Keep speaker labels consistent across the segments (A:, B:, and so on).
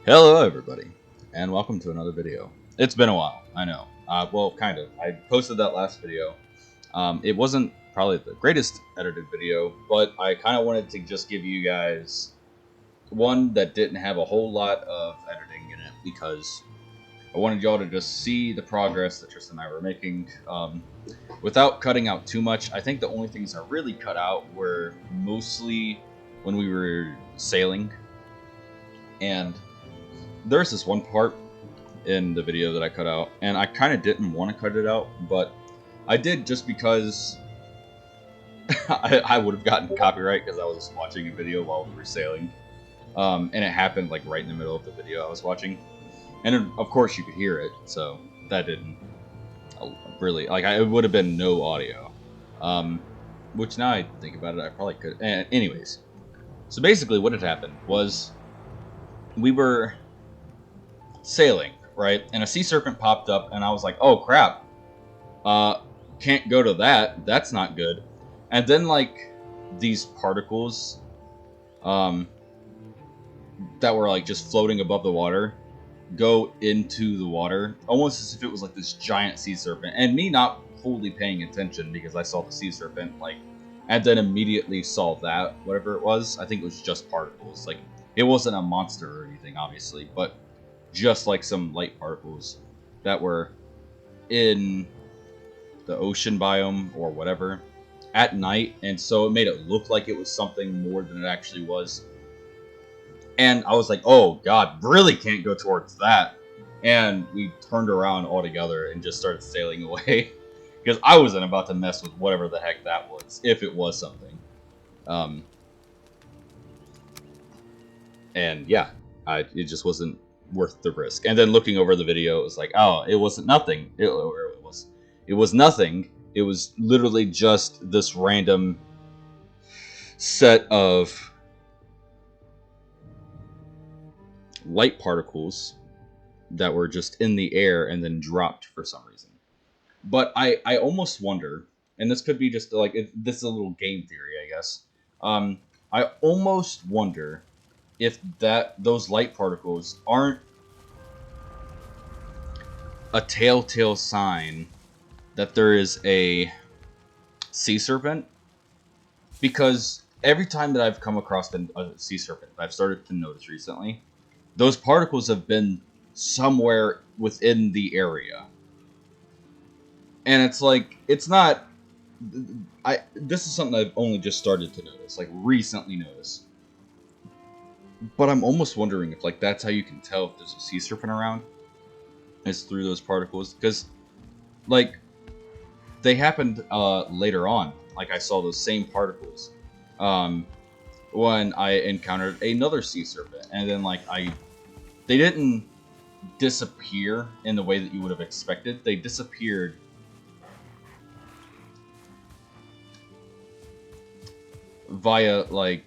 A: Hello everybody, and welcome to another video. It's been a while, I know. Well, kind of. I posted that last video. It wasn't probably the greatest edited video, but I kind of wanted to just give you guys one that didn't have a whole lot of editing in it, because I wanted y'all to just see the progress that Tristan and I were making without cutting out too much. I think the only things I really cut out were mostly when we were sailing, and there's this one part in the video that I cut out, and I kind of didn't want to cut it out, but I did just because I would have gotten copyright because I was watching a video while we were sailing, and it happened like right in the middle of the video I was watching, and then, of course you could hear it, so that didn't really, like, it would have been no audio, which now I think about it, I probably could. And anyways, so basically what had happened was we were sailing, right? And a sea serpent popped up, and I was like, oh crap, can't go to that, that's not good. And then like these particles that were like just floating above the water go into the water, almost as if it was like this giant sea serpent, and me not fully paying attention because I saw the sea serpent, like, and then immediately saw that whatever it was, I think it was just particles, like it wasn't a monster or anything obviously, but just like some light particles that were in the ocean biome or whatever at night, and so it made it look like it was something more than it actually was. And I was like, oh god, really can't go towards that. And we turned around altogether and just started sailing away because I wasn't about to mess with whatever the heck that was, if it was something. And yeah, it just wasn't worth the risk. And then looking over the video, it was like, oh, it wasn't nothing. It was nothing. It was literally just this random set of light particles that were just in the air and then dropped for some reason. But I almost wonder, and this could be just like, this is a little game theory, I guess. I almost wonder if those light particles aren't a telltale sign that there is a sea serpent, because every time that I've come across a sea serpent, I've started to notice recently, those particles have been somewhere within the area, and it's like, it's not. This is something I've only just started to notice, like recently noticed. But I'm almost wondering if like that's how you can tell if there's a sea serpent around, is through those particles, because like they happened later on. Like I saw those same particles when I encountered another sea serpent, and then like they didn't disappear in the way that you would have expected. They disappeared via like,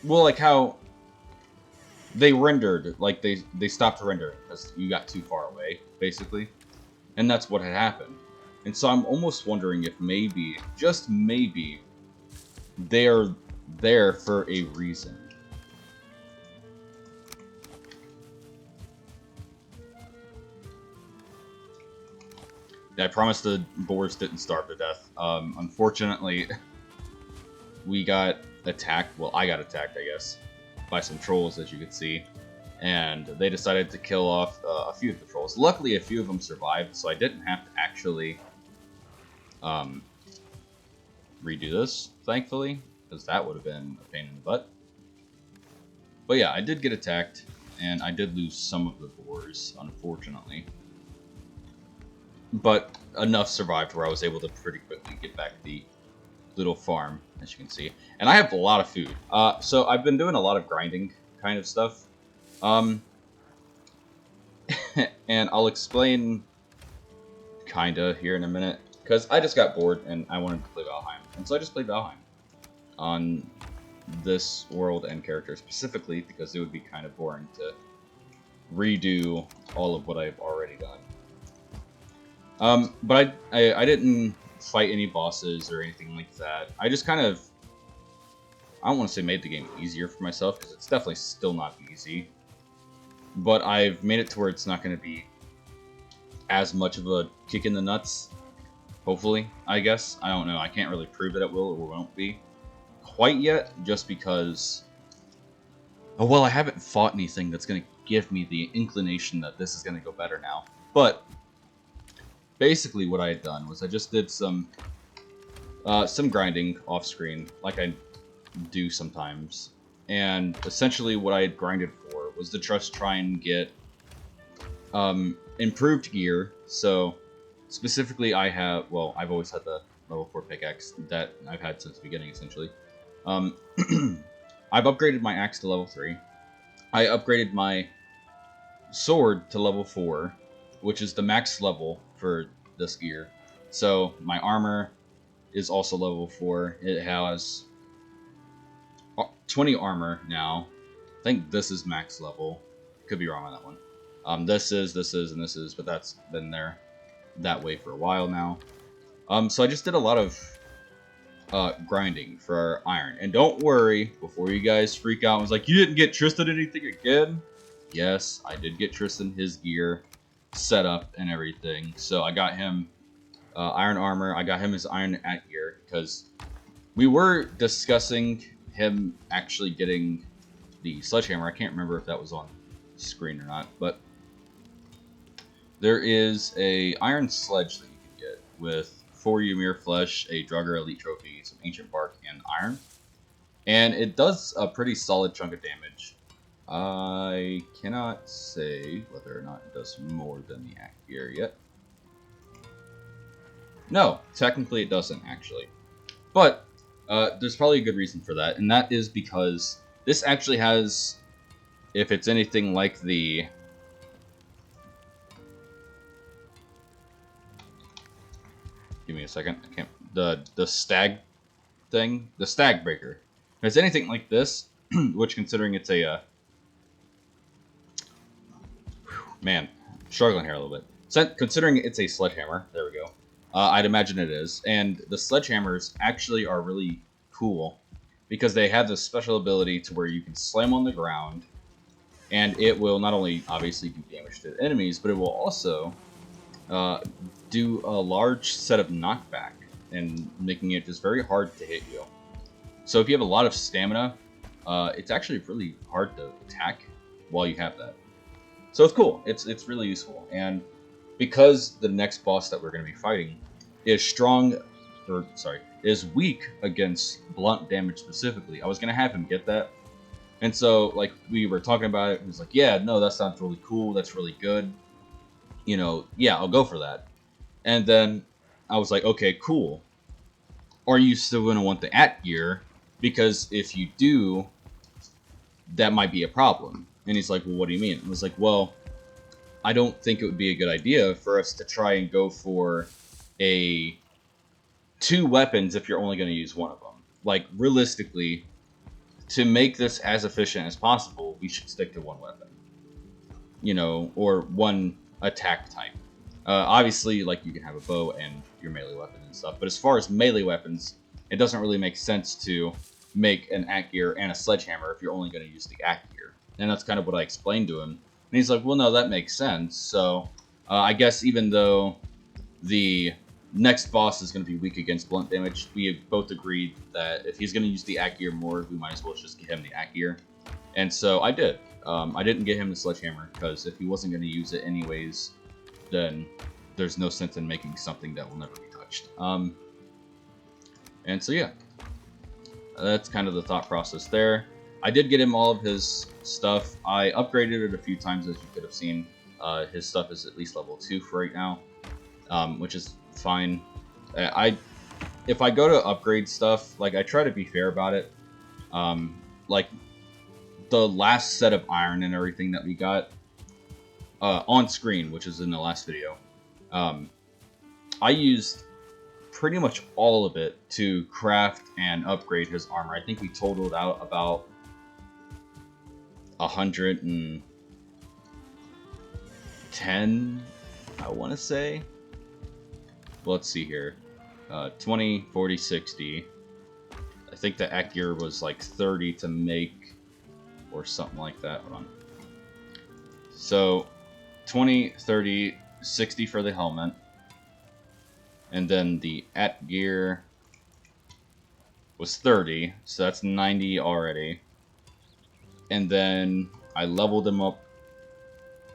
A: well, like how they rendered, like they stopped rendering because you got too far away, basically, and that's what had happened. And so I'm almost wondering if maybe, just maybe, they're there for a reason. I promise the boars didn't starve to death. Unfortunately, we got attacked. Well, I got attacked, I guess, by some trolls, as you can see, and they decided to kill off a few of the trolls. Luckily, a few of them survived, so I didn't have to actually redo this, thankfully, because that would have been a pain in the butt. But yeah, I did get attacked, and I did lose some of the boars, unfortunately. But enough survived where I was able to pretty quickly get back the little farm, as you can see. And I have a lot of food. So I've been doing a lot of grinding kind of stuff. And I'll explain kinda here in a minute, because I just got bored and I wanted to play Valheim. And so I just played Valheim on this world and character specifically, because it would be kind of boring to redo all of what I've already done. But I didn't fight any bosses or anything like that. I just kind of, I don't want to say made the game easier for myself, because it's definitely still not easy. but I've made it to where it's not going to be as much of a kick in the nuts. Hopefully, I guess. I don't know. I can't really prove that it will or won't be quite yet, just because... Oh, well, I haven't fought anything that's going to give me the inclination that this is going to go better now. But basically what I had done was I just did some grinding off screen, like I do sometimes. And essentially what I had grinded for was to just try and get improved gear. So specifically I have, well, I've always had the level 4 pickaxe that I've had since the beginning, essentially. I've upgraded my axe to level 3. I upgraded my sword to level 4, which is the max level for this gear. So my armor is also level 4. It has 20 armor now. I think this is max level. Could be wrong on that one. This is, and this is, but that's been there that way for a while now. So I just did a lot of grinding for our iron. And don't worry, before you guys freak out and was like, you didn't get Tristan anything again? Yes, I did get Tristan his gear set up and everything. So I got him iron armor. I got him his iron at gear because we were discussing him actually getting the sledgehammer. I can't remember if that was on screen or not, but there is a iron sledge that you can get with 4 Ymir flesh, a Draugr elite trophy, some ancient bark, and iron. And it does a pretty solid chunk of damage. I cannot say whether or not it does more than the act gear yet. No, technically it doesn't, actually. But there's probably a good reason for that, and that is because this actually has, if it's anything like the... Give me a second. I can't... The stag thing? The stag breaker. If it's anything like this, which considering it's a... man, struggling here a little bit. So, considering it's a sledgehammer, there we go. I'd imagine it is. And the sledgehammers actually are really cool because they have this special ability to where you can slam on the ground and it will not only obviously do damage to the enemies, but it will also do a large set of knockback and making it just very hard to hit you. So if you have a lot of stamina, it's actually really hard to attack while you have that. So it's cool. It's really useful. And because the next boss that we're going to be fighting is weak against blunt damage specifically, I was going to have him get that. And so, like, we were talking about it, he was like, yeah, no, that sounds really cool, that's really good. You know, yeah, I'll go for that. And then I was like, okay, cool. Are you still going to want the at gear? Because if you do, that might be a problem. And he's like, well, what do you mean? I was like, well, I don't think it would be a good idea for us to try and go for two weapons if you're only going to use one of them. Like, realistically, to make this as efficient as possible, we should stick to one weapon. You know, or one attack type. Obviously, like, you can have a bow and your melee weapon and stuff, but as far as melee weapons, it doesn't really make sense to make an at gear and a sledgehammer if you're only going to use the at gear. And that's kind of what I explained to him. And he's like, well, no, that makes sense. So, I guess even though the next boss is going to be weak against blunt damage, we have both agreed that if he's going to use the at gear more, we might as well just get him the at gear. And so I did. I didn't get him the sledgehammer, because if he wasn't going to use it anyways, then there's no sense in making something that will never be touched. And so yeah, that's kind of the thought process there. I did get him all of his stuff. I upgraded it a few times, as you could have seen. His stuff is at least level 2 for right now, which is fine. If I go to upgrade stuff, like, I try to be fair about it. Like, the last set of iron and everything that we got on screen, which is in the last video, I used pretty much all of it to craft and upgrade his armor. I think we totaled out about 110, I want to say. Well, let's see here. 20, 40, 60. I think the at gear was like 30 to make, or something like that. Hold on. So 20, 30, 60 for the helmet. And then the at gear was 30, so that's 90 already. And then I leveled them up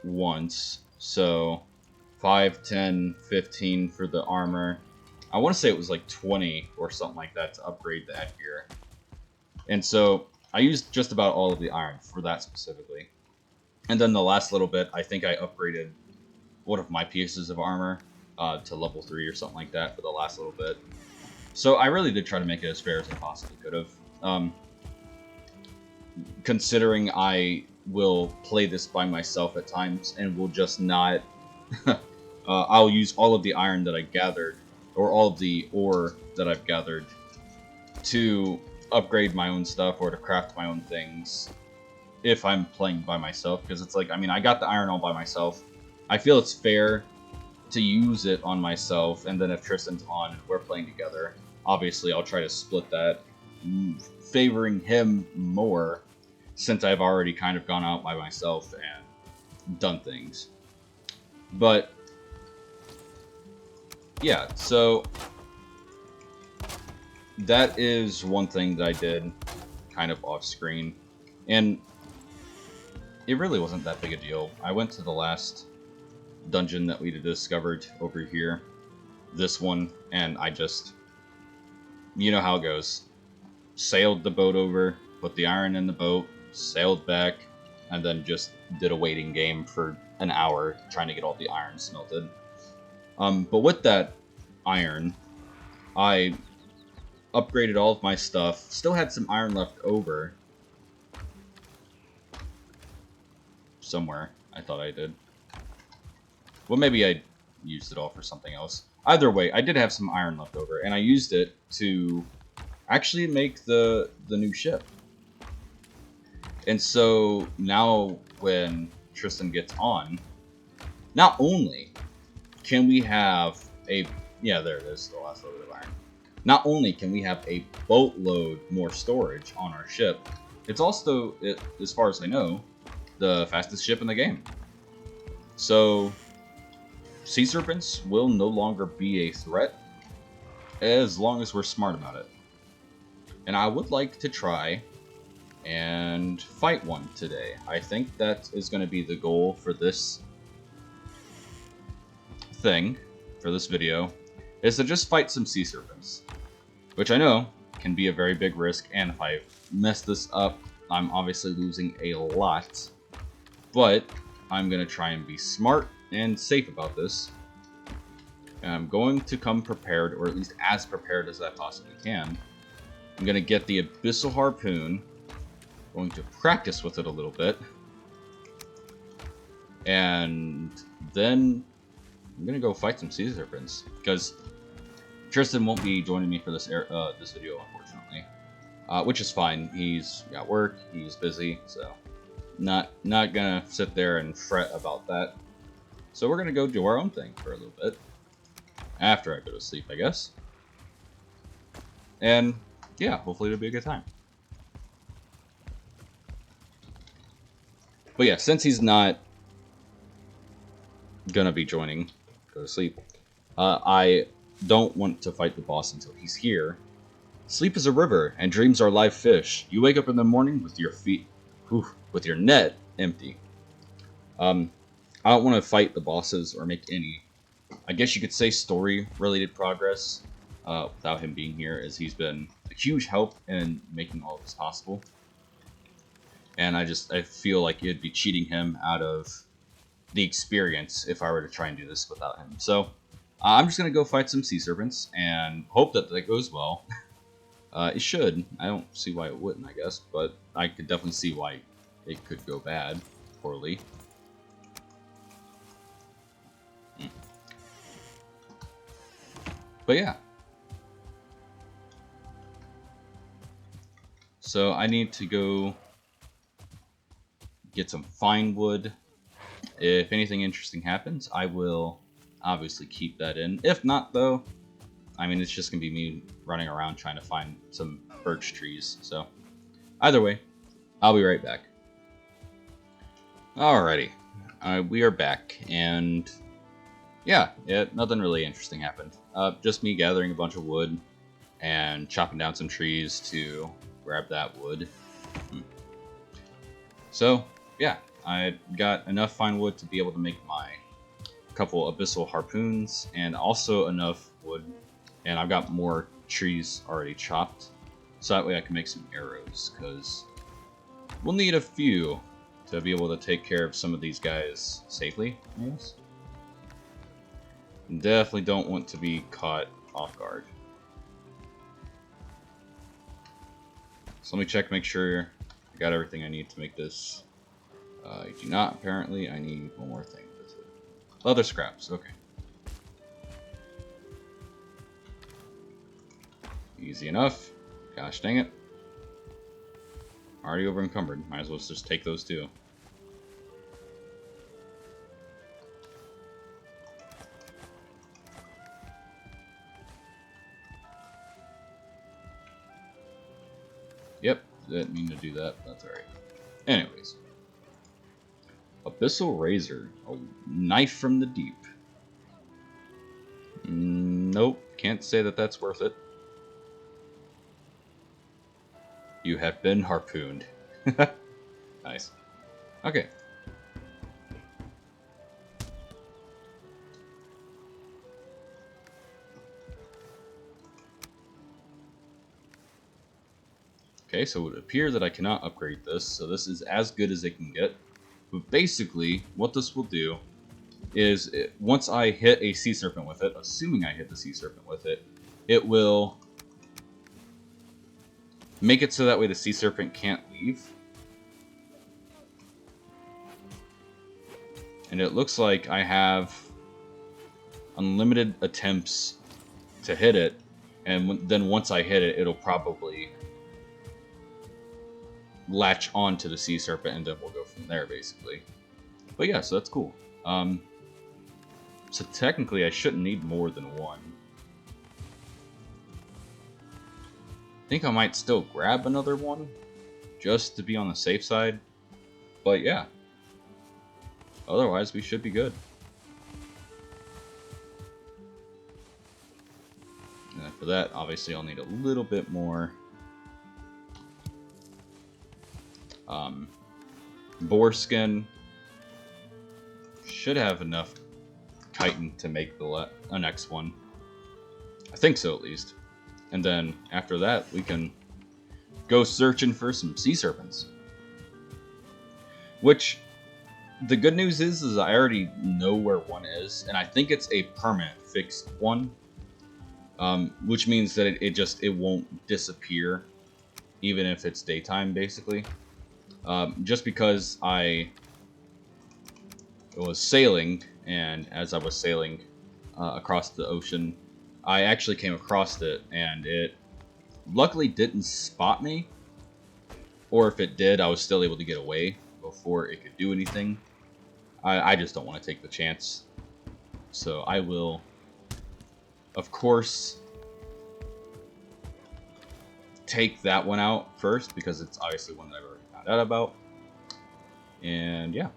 A: once, so 5, 10, 15 for the armor. I want to say it was like 20 or something like that to upgrade the at gear. And so I used just about all of the iron for that specifically. And then the last little bit, I think I upgraded one of my pieces of armor to level 3 or something like that for the last little bit. So I really did try to make it as fair as I possibly could have. Considering I will play this by myself at times and will just not... I'll use all of the iron that I gathered, or all of the ore that I've gathered, to upgrade my own stuff or to craft my own things if I'm playing by myself. Because it's like, I mean, I got the iron all by myself. I feel it's fair to use it on myself, and then if Tristan's on and we're playing together, obviously I'll try to split that, favoring him more since I've already kind of gone out by myself and done things. But yeah, so that is one thing that I did kind of off screen, and it really wasn't that big a deal. I went to the last dungeon that we discovered over here, this one, and I just, you know how it goes, sailed the boat over, put the iron in the boat, sailed back, and then just did a waiting game for an hour trying to get all the iron smelted. But with that iron, I upgraded all of my stuff, still had some iron left over somewhere. I thought I did. Well, maybe I used it all for something else. Either way, I did have some iron left over, and I used it to actually make the new ship. And so now when Tristan gets on, not only can we have a... Yeah, there it is, the last little bit of iron. Not only can we have a boatload more storage on our ship, it's also, as far as I know, the fastest ship in the game. So sea serpents will no longer be a threat as long as we're smart about it. And I would like to try and fight one today. I think that is going to be the goal for this thing, for this video, is to just fight some sea serpents. Which I know can be a very big risk, and if I mess this up, I'm obviously losing a lot. But I'm going to try and be smart and safe about this. And I'm going to come prepared, or at least as prepared as I possibly can. I'm going to get the Abyssal Harpoon, going to practice with it a little bit, and then I'm going to go fight some sea serpents, because Tristan won't be joining me for this this video, unfortunately, which is fine. He's got work, he's busy, so not gonna sit there and fret about that. So we're gonna go do our own thing for a little bit after I go to sleep, I guess. And yeah, hopefully it'll be a good time. But yeah, since he's not gonna be joining, go to sleep, I don't want to fight the boss until he's here. Sleep is a river, and dreams are live fish. You wake up in the morning with your feet, with your net empty. I don't want to fight the bosses or make any, I guess you could say, story-related progress without him being here, as he's been a huge help in making all of this possible. And I feel like it'd be cheating him out of the experience if I were to try and do this without him. So I'm just going to go fight some sea serpents and hope that that goes well. It should. I don't see why it wouldn't, I guess. But I could definitely see why it could go bad, poorly. But yeah. So I need to go get some fine wood. If anything interesting happens, I will obviously keep that in. If not, though, I mean, it's just going to be me running around trying to find some birch trees. So either way, I'll be right back. Alrighty. we are back, and yeah, nothing really interesting happened. Just me gathering a bunch of wood and chopping down some trees to grab that wood. So, yeah, I got enough fine wood to be able to make my couple abyssal harpoons, and also enough wood, and I've got more trees already chopped, so that way I can make some arrows, because we'll need a few to be able to take care of some of these guys safely, I guess. Definitely don't want to be caught off guard. So let me check, make sure I got everything I need to make this. I do not, apparently. I need one more thing. Leather scraps, okay. Easy enough. Gosh dang it. Already over encumbered. Might as well just take those too. Yep, didn't mean to do that, but that's alright. Anyways. Abyssal Razor. A knife from the deep. Nope, can't say that that's worth it. You have been harpooned. Nice. Okay. Okay, so it would appear that I cannot upgrade this, so this is as good as it can get. But basically, what this will do is, once I hit a sea serpent with it, assuming I hit the sea serpent with it, it will make it so that way the sea serpent can't leave. And it looks like I have unlimited attempts to hit it, and then once I hit it, it'll probably latch on to the sea serpent, and then we'll go from there, basically. But yeah, so that's cool. So technically, I shouldn't need more than one. I think I might still grab another one, just to be on the safe side. But yeah. Otherwise, we should be good. And for that, obviously, I'll need a little bit more boar skin. Should have enough chitin to make the next one. I think so, at least. And then after that, we can go searching for some sea serpents. Which, the good news is I already know where one is, and I think it's a permanent fixed one. Which means that it won't disappear, even if it's daytime, basically. Just because I was sailing, and as I was sailing across the ocean, I actually came across it, and it luckily didn't spot me. Or if it did, I was still able to get away before it could do anything. I just don't want to take the chance. So I will, of course, take that one out first, because it's obviously one that I've already found out about. And yeah.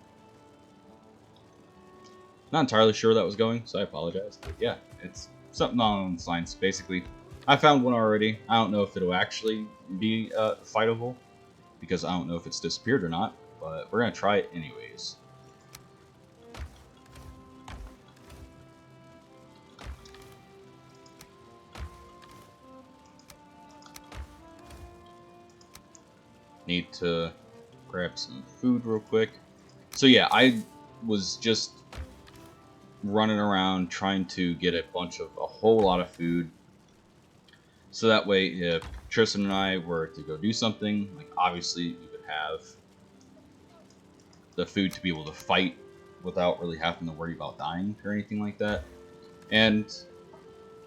A: Not entirely sure where that was going, so I apologize. But yeah, it's something along those lines. Basically, I found one already. I don't know if it'll actually be fightable, because I don't know if it's disappeared or not. But we're going to try it anyways. Need to grab some food real quick. So yeah, I was just running around trying to get a whole lot of food, so that way if Tristan and I were to go do something, like obviously we would have the food to be able to fight without really having to worry about dying or anything like that. And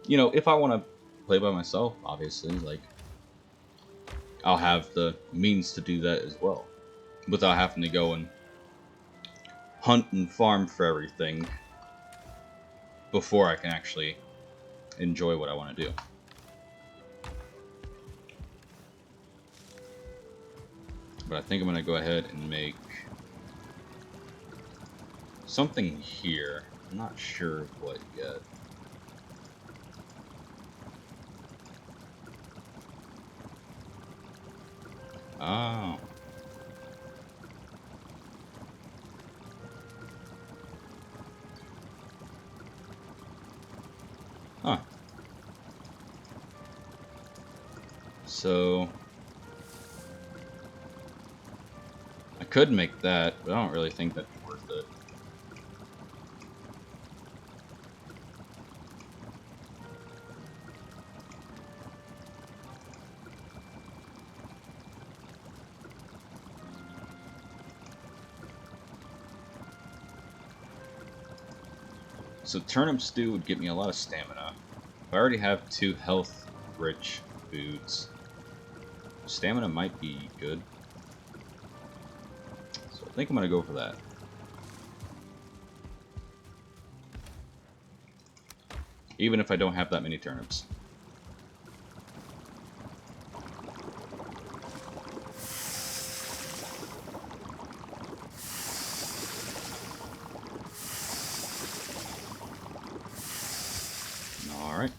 A: you know, if I want to play by myself, obviously, like, I'll have the means to do that as well, without having to go and hunt and farm for everything before I can actually enjoy what I want to do. But I think I'm going to go ahead and make something here. I'm not sure what yet. Oh. Huh. So I could make that, but I don't really think that'd be worth it. So turnip stew would give me a lot of stamina. I already have 2 health-rich foods. Stamina might be good. So I think I'm gonna go for that. Even if I don't have that many turnips. Alright.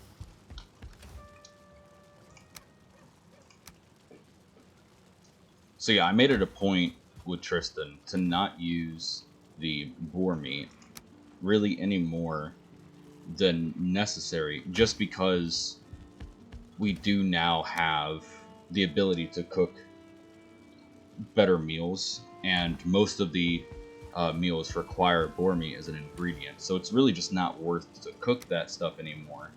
A: So yeah, I made it a point with Tristan to not use the boar meat really any more than necessary, just because we do now have the ability to cook better meals, and most of the meals require boar meat as an ingredient, so it's really just not worth to cook that stuff anymore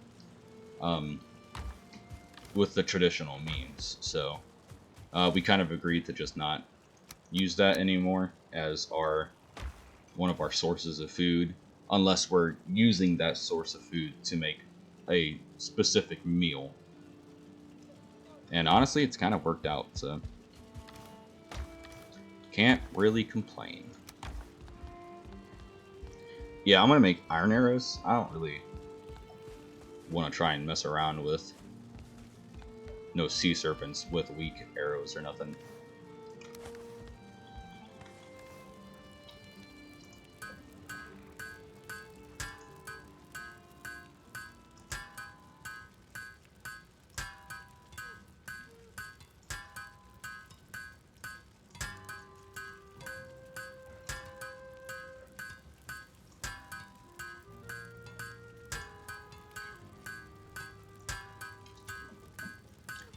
A: with the traditional means. So we kind of agreed to just not use that anymore as one of our sources of food, unless we're using that source of food to make a specific meal. And honestly, it's kind of worked out, so can't really complain. Yeah, I'm gonna make iron arrows. I don't really want to try and mess around with no sea serpents with weak arrows or nothing.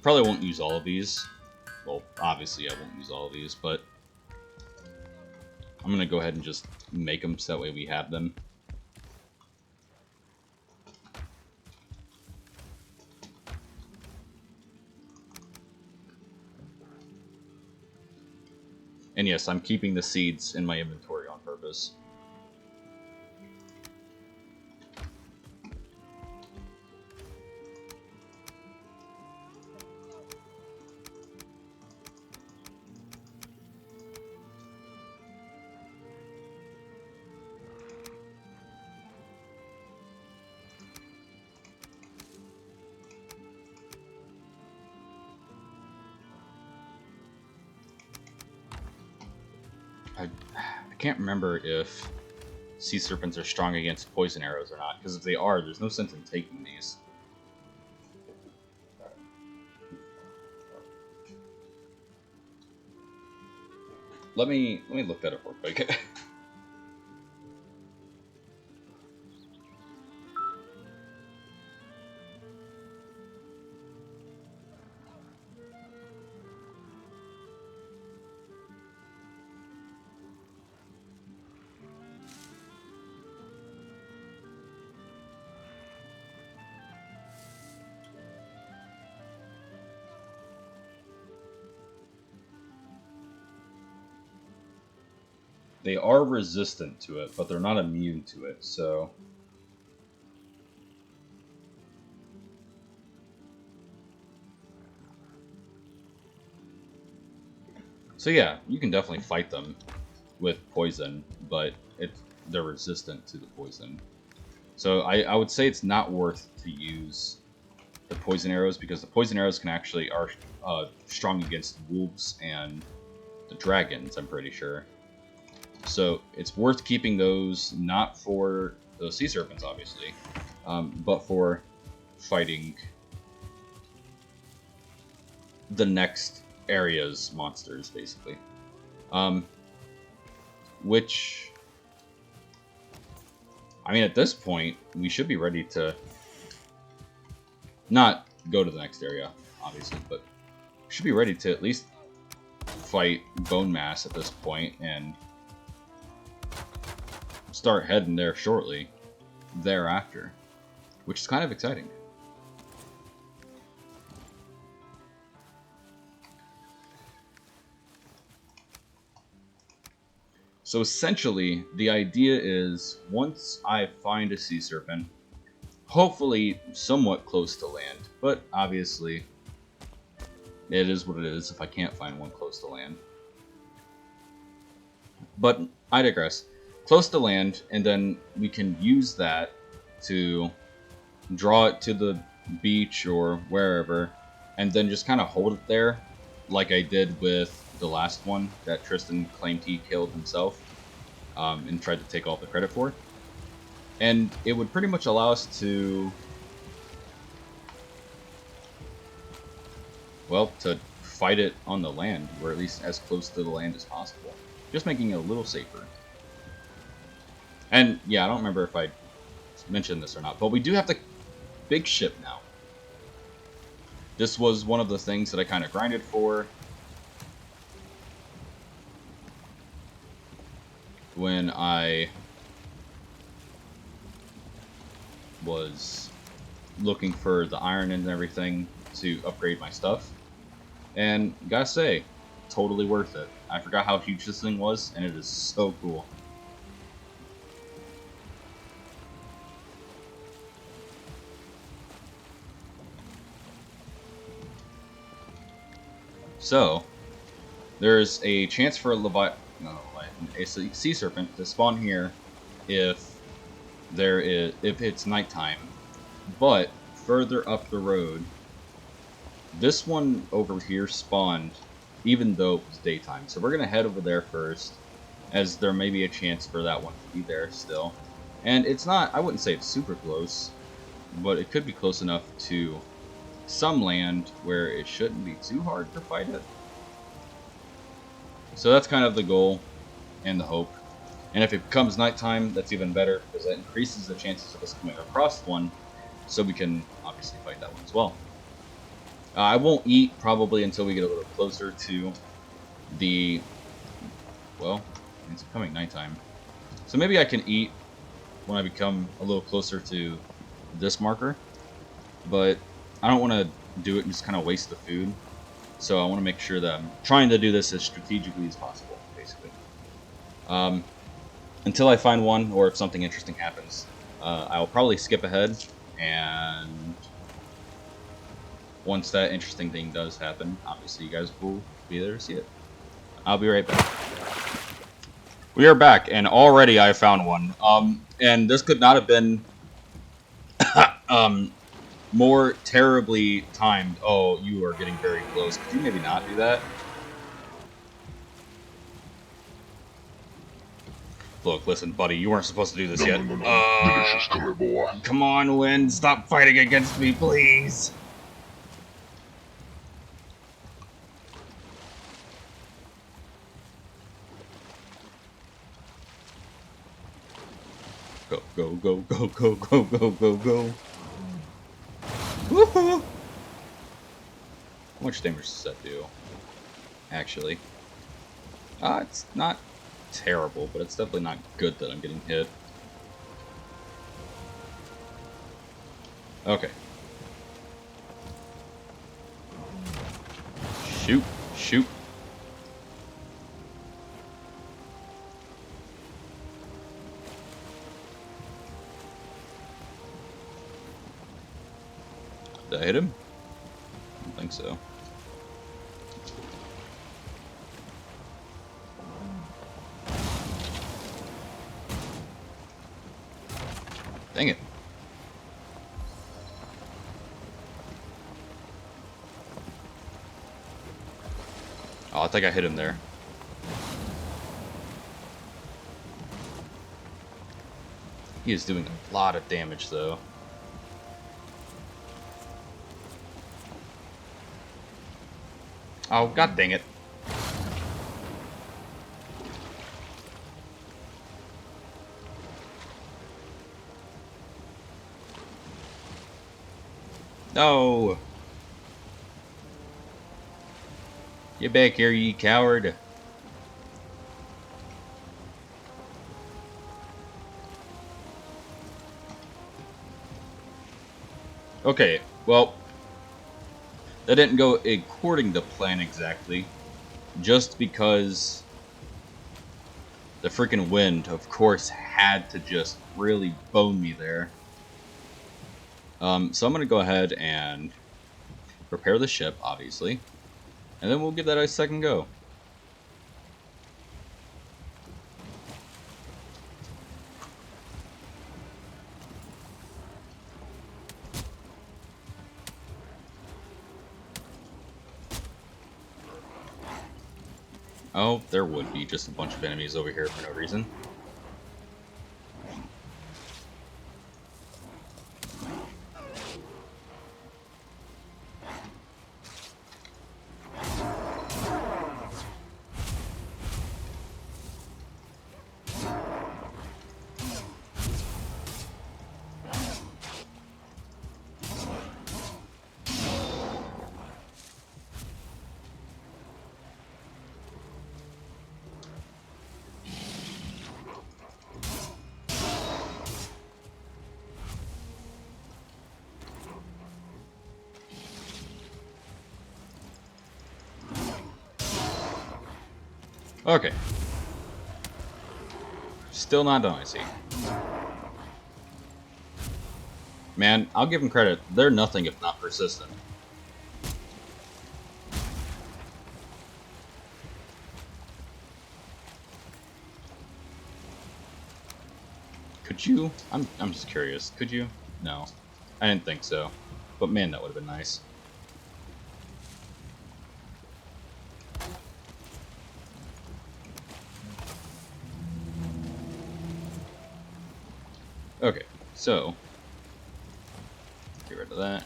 A: Probably won't use all of these. Well, obviously I won't use all of these, but I'm gonna go ahead and just make them so that way we have them. And yes, I'm keeping the seeds in my inventory on purpose. I can't remember if sea serpents are strong against poison arrows or not, because if they are, there's no sense in taking these. Let me look that up real quick. They are resistant to it, but they're not immune to it, so... So yeah, you can definitely fight them with poison, but they're resistant to the poison. So I would say it's not worth to use the poison arrows, because the poison arrows are strong against wolves and the dragons, I'm pretty sure. So it's worth keeping those, not for those sea serpents, obviously, but for fighting the next area's monsters, basically. Which, I mean, at this point, we should be ready to not go to the next area, obviously, but we should be ready to at least fight Bone Mass at this point and start heading there shortly thereafter, which is kind of exciting. So essentially, the idea is, once I find a sea serpent, hopefully somewhat close to land, but obviously it is what it is if I can't find one close to land. But I digress. Close to land, and then we can use that to draw it to the beach or wherever, and then just kind of hold it there, like I did with the last one that Tristan claimed he killed himself, and tried to take all the credit for. And it would pretty much allow us to, well, to fight it on the land, or at least as close to the land as possible. Just making it a little safer. And yeah, I don't remember if I mentioned this or not, but we do have the big ship now. This was one of the things that I kind of grinded for when I was looking for the iron and everything to upgrade my stuff. And gotta say, totally worth it. I forgot how huge this thing was, and it is so cool. So, there's a chance for a sea serpent to spawn here if it's nighttime. But further up the road, this one over here spawned even though it was daytime. So we're gonna head over there first, as there may be a chance for that one to be there still. And it's not, I wouldn't say it's super close, but it could be close enough to some land where it shouldn't be too hard to fight it. So that's kind of the goal and the hope. And if it becomes nighttime, that's even better, because that increases the chances of us coming across one, so we can obviously fight that one as well. I won't eat probably until we get a little closer to the, well, it's becoming nighttime. So maybe I can eat when I become a little closer to this marker, but I don't want to do it and just kind of waste the food. So I want to make sure that I'm trying to do this as strategically as possible, basically. Until I find one, or if something interesting happens, I'll probably skip ahead, and once that interesting thing does happen, obviously you guys will be there to see it. I'll be right back. We are back, and already I found one. And this could not have been more terribly timed. Oh, you are getting very close. Could you maybe not do that? Look, listen, buddy, you weren't supposed to do this yet.
B: Delicious color, boy.
A: Come on, Wind, stop fighting against me, please. Go, go, go, go, go, go, go, go, go. Woohoo! How much damage does that do? Actually. It's not terrible, but it's definitely not good that I'm getting hit. Okay. Shoot, shoot. Did I hit him? I don't think so. Dang it. Oh, I think I hit him there. He is doing a lot of damage, though. Oh, god dang it. No! Get back here, ye coward. Okay, well, that didn't go according to plan exactly. Just because the freaking wind, of course, had to just really bone me there. So I'm going to go ahead and repair the ship, obviously. And then we'll give that a second go. Oh, there would be just a bunch of enemies over here for no reason. Okay. Still not done, I see. Man, I'll give them credit. They're nothing if not persistent. Could you? I'm just curious. Could you? No. I didn't think so. But man, that would have been nice. Okay, so get rid of that.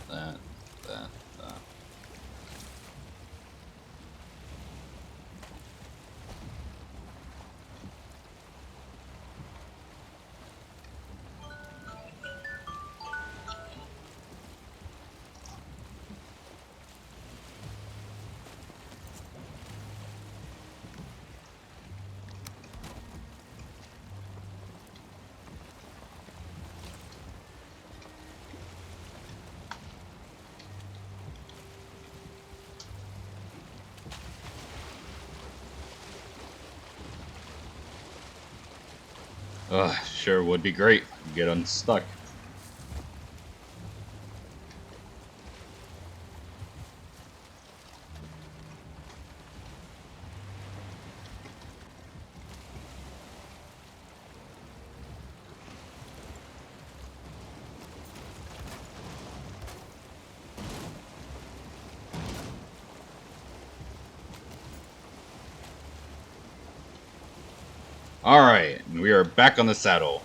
A: Sure would be great. Get unstuck. Alright, we are back on the saddle.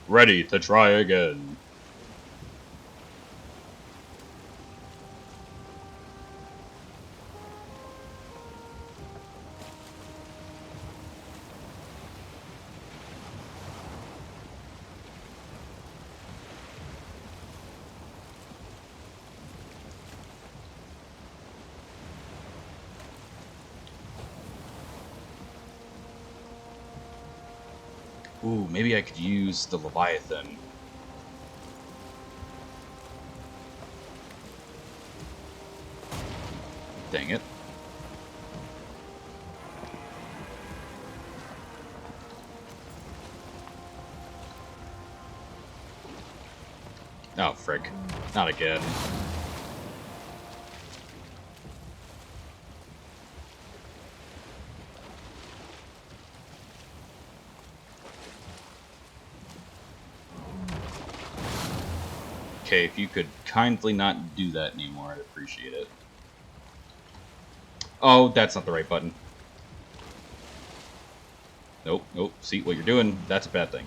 A: Ready to try again. Ooh, maybe I could use the Leviathan. Dang it. Oh, frick. Not again. Okay, if you could kindly not do that anymore, I'd appreciate it. Oh, that's not the right button. Nope, nope. See, what you're doing, that's a bad thing.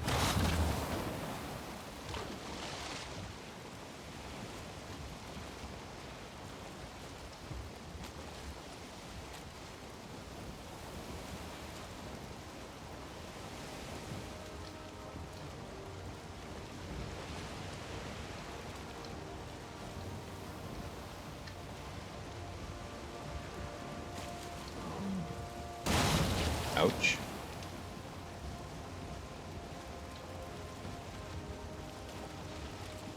A: Ouch.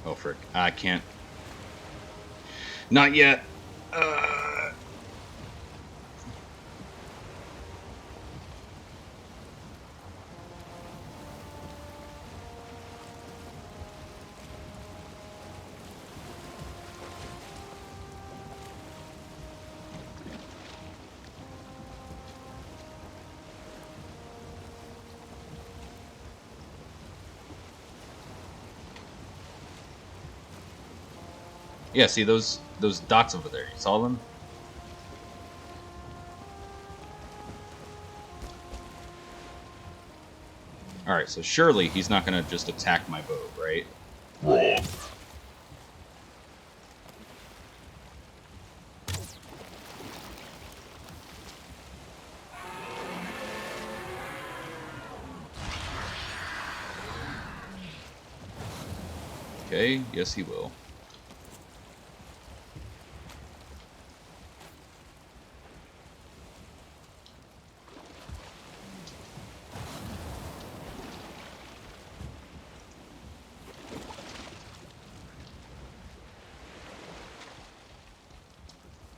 A: Oh, frick. I can't. Not yet. Yeah, see those dots over there. You saw them? Alright, so surely he's not gonna just attack my boat, right?
B: Wrong.
A: Okay, yes he will.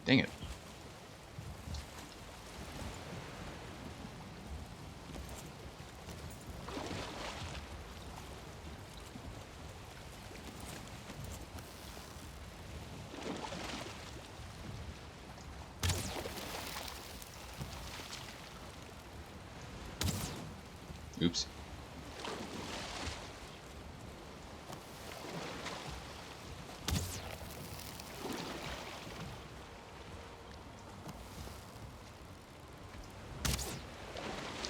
A: Dang it. Oops.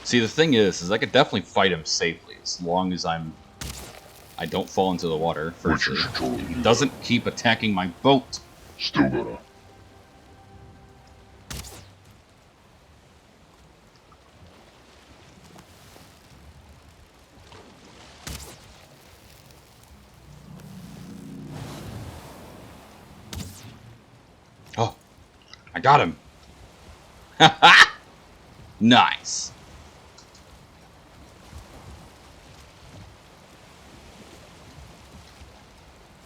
A: See, the thing is I could definitely fight him safely as long as I don't fall into the water.
B: Which
A: Firstly,
B: you should totally do.
A: doesn't keep attacking my boat.
B: Still better.
A: Oh, I got him. Nice.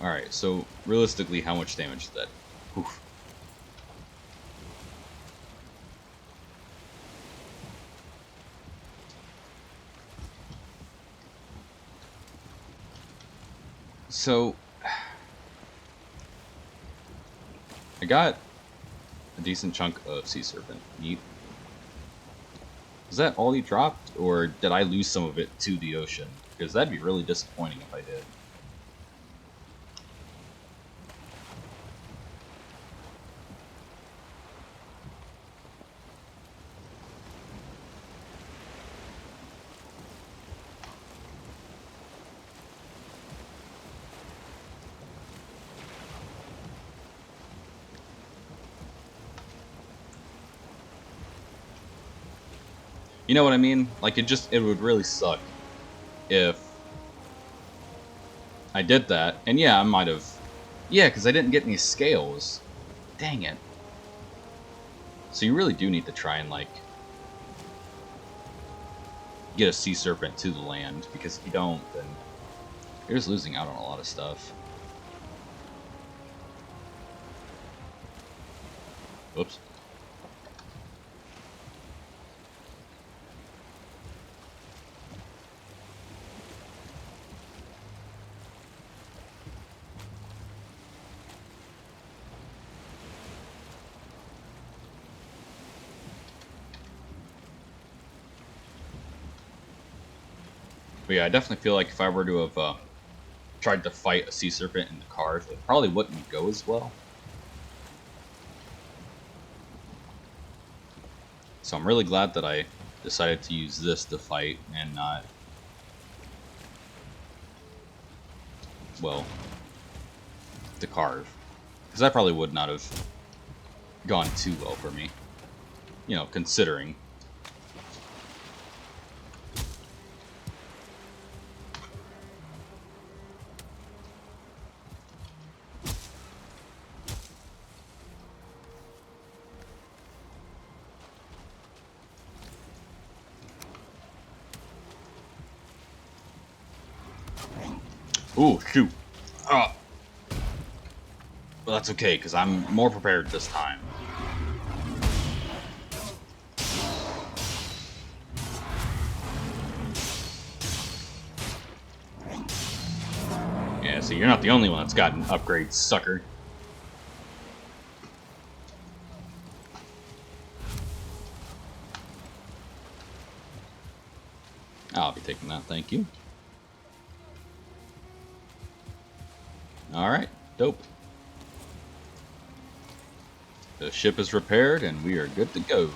A: Alright, so realistically, how much damage is that? Oof. So, I got a decent chunk of Sea Serpent. Neat. Is that all he dropped, or did I lose some of it to the ocean? Because that'd be really disappointing if I did. You know what I mean? Like, it would really suck if I did that. And yeah, I might have... Yeah, because I didn't get any scales. Dang it. So you really do need to try and, like, get a Sea Serpent to the land, because if you don't, then you're just losing out on a lot of stuff. Whoops. But yeah, I definitely feel like if I were to have tried to fight a Sea Serpent in the cars, it probably wouldn't go as well. So I'm really glad that I decided to use this to fight and not, well, to carve. Because that probably would not have gone too well for me. You know, considering. Ooh, shoot. Oh. Well, that's okay, because I'm more prepared this time. Yeah, so you're not the only one that's gotten upgrades, sucker. I'll be taking that, thank you. Alright, dope. The ship is repaired and we are good to go.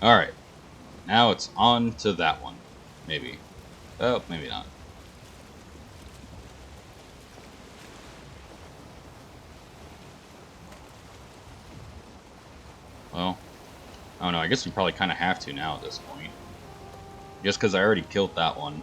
A: Alright, now it's on to that one. Maybe. Oh, maybe not. Well, I don't know, I guess we probably kind of have to now at this point. Just because I already killed that one.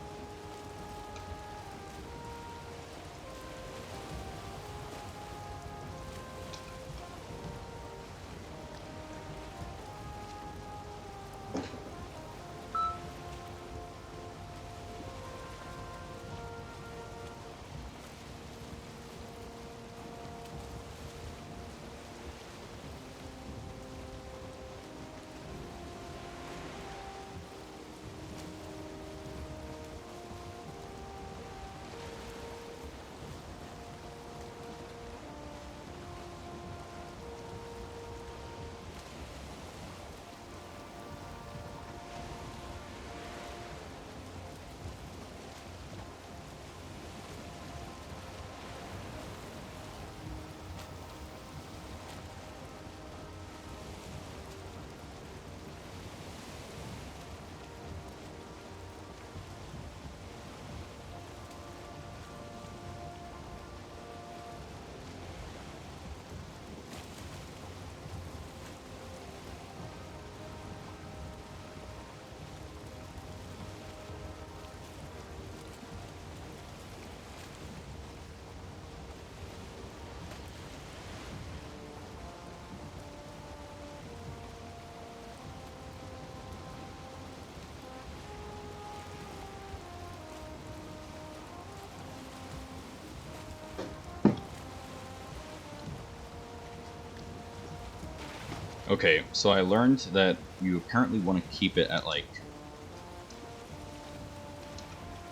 A: Okay, so I learned that you apparently want to keep it at, like,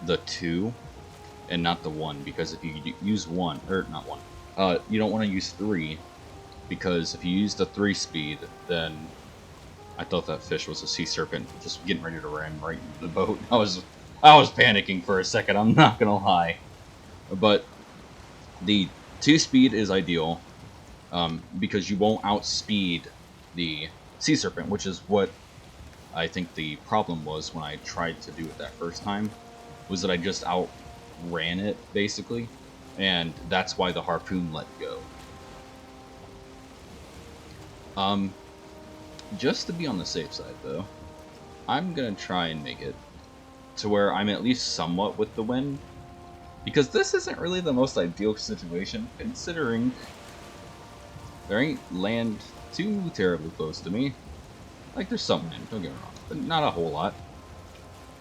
A: the 2 and not the 1, because if you use 1, or not 1, you don't want to use 3, because if you use the 3 speed, then I thought that fish was a sea serpent just getting ready to ram right into the boat. I was panicking for a second, I'm not gonna lie. But the 2 speed is ideal, because you won't outspeed the sea serpent, which is what I think the problem was when I tried to do it that first time, was that I just outran it, basically, and that's why the harpoon let go. Just to be on the safe side, though, I'm gonna try and make it to where I'm at least somewhat with the wind, because this isn't really the most ideal situation, considering there ain't land too terribly close to me. Like, there's some land, don't get me wrong, but not a whole lot.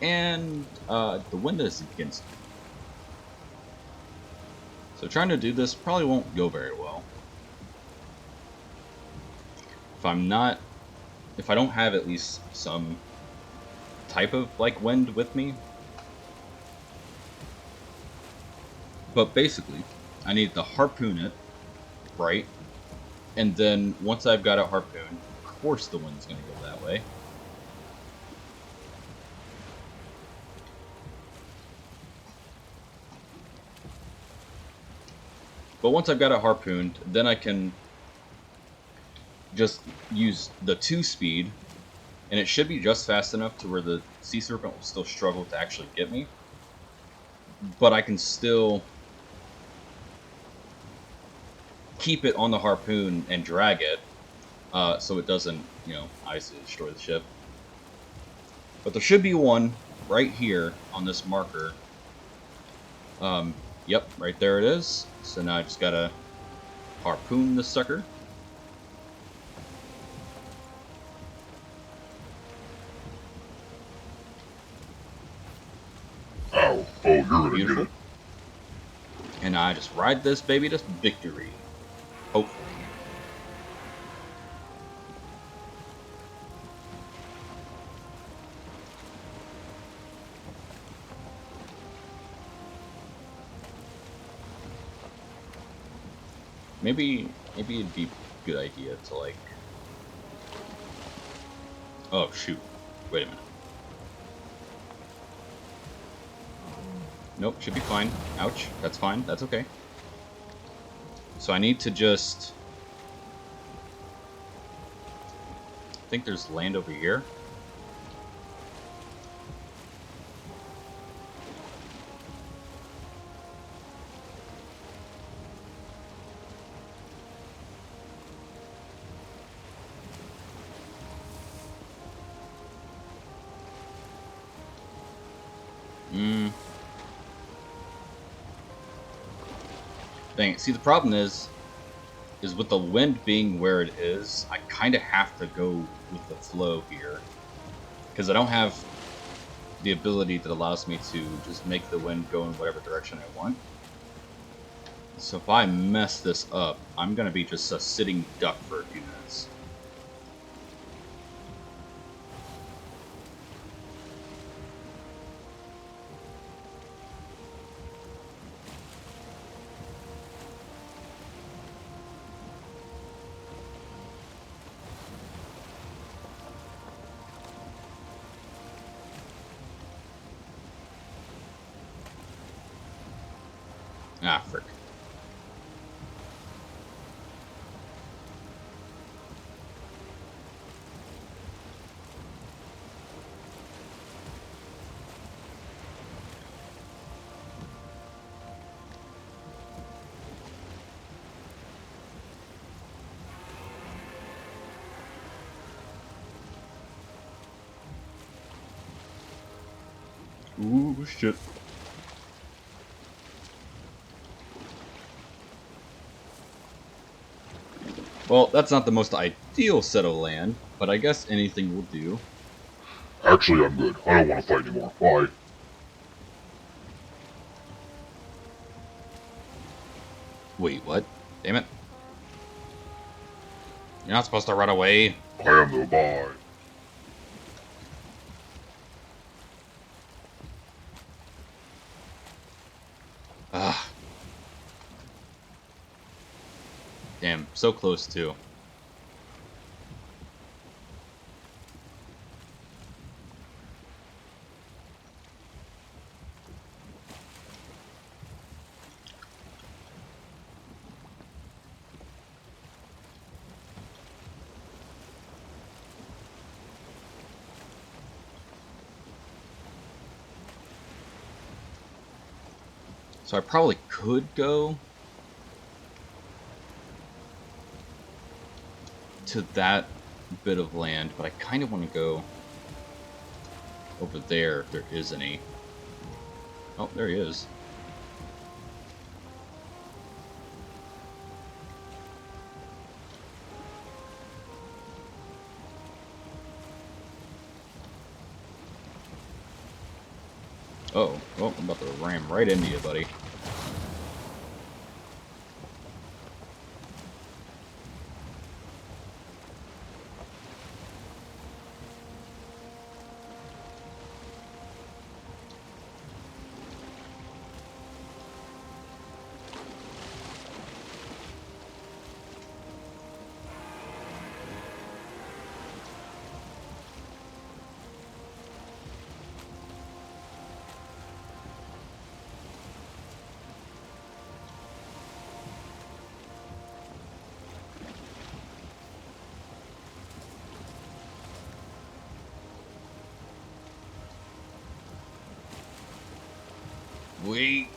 A: And the wind is against me. So trying to do this probably won't go very well. If I don't have at least some type of, like, wind with me. But basically, I need to harpoon it, right? And then once I've got it harpooned, of course the wind's going to go that way. But once I've got it harpooned, then I can just use the 2 speed, and it should be just fast enough to where the sea serpent will still struggle to actually get me. But I can still keep it on the harpoon and drag it, so it doesn't, obviously destroy the ship. But there should be one right here on this marker. Yep, right there it is. So now I just gotta harpoon the sucker.
B: Oh, you're gonna get
A: Beautiful.
B: it.
A: And I just ride this baby to victory. Hopefully. Maybe it'd be a good idea to like... Oh, shoot. Wait a minute. Nope, should be fine. Ouch. That's fine. That's okay. So I need to just... I think there's land over here. Dang it. See, the problem is with the wind being where it is, I kind of have to go with the flow here. Because I don't have the ability that allows me to just make the wind go in whatever direction I want. So if I mess this up, I'm going to be just a sitting duck for a few minutes. Ah, frick. Ooh, shit. Well, that's not the most ideal set of land, but I guess anything will do.
B: Actually, I'm good. I don't want to fight anymore. Bye.
A: Wait, what? Damn it. You're not supposed to run away.
B: I am the bye.
A: Ah. Damn, so close too. So I probably could go to that bit of land, but I kind of want to go over there if there is any. Oh, there he is. Oh, well, I'm about to ram right into you, buddy. Wait.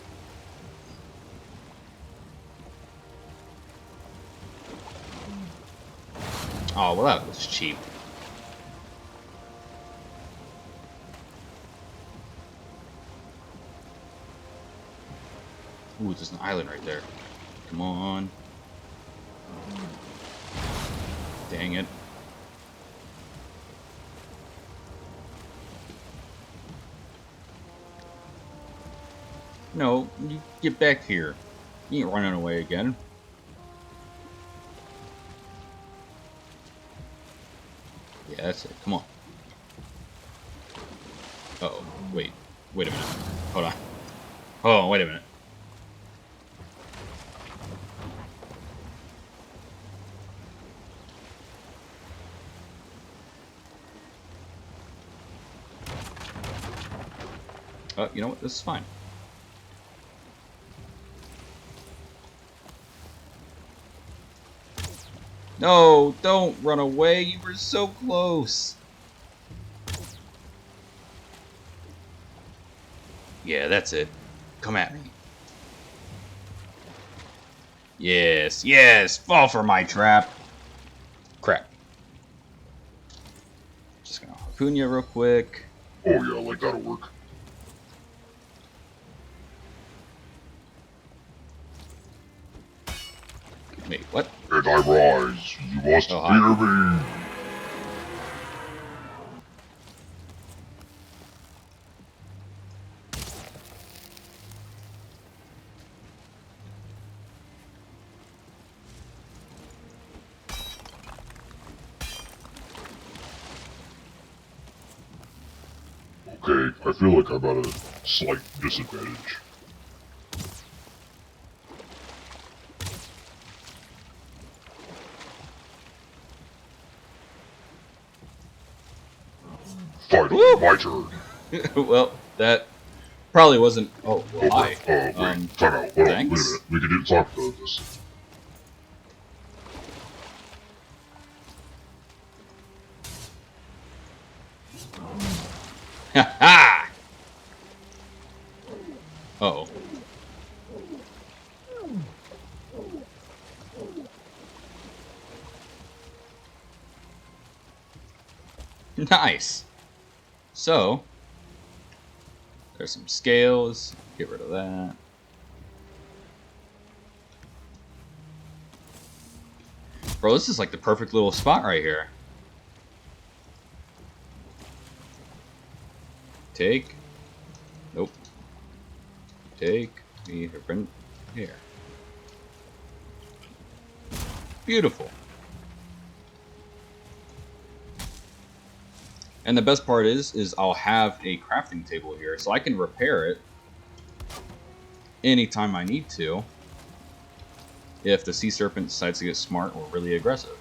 A: Oh, well, that was cheap. Ooh, there's an island right there. Come on. Dang it. No, you get back here. You ain't running away again. Yeah, that's it. Come on. Uh-oh. Wait. Wait a minute. Hold on. Oh, wait a minute. Oh, you know what? This is fine. No, don't run away. You were so close. Yeah, that's it. Come at me. Yes, yes. Fall for my trap. Crap. Just gonna harpoon you real quick.
B: Oh yeah, like that'll work.
A: Wait, what?
B: And I rise. You must
A: Oh, hi.
B: fear me. Okay, I feel like I'm at a slight disadvantage. Finally,
A: Woo!
B: my turn.
A: Well, that probably wasn't. Oh, well, hi.
B: Wait, time out. Hold on, wait a
A: Thanks.
B: minute. We can talk about this.
A: Ha ha! Uh oh. Nice. So, there's some scales. Get rid of that. Bro, this is like the perfect little spot right here. Take. Nope. Take. Bring here. Beautiful. And the best part is I'll have a crafting table here, so I can repair it anytime I need to if the sea serpent decides to get smart or really aggressive.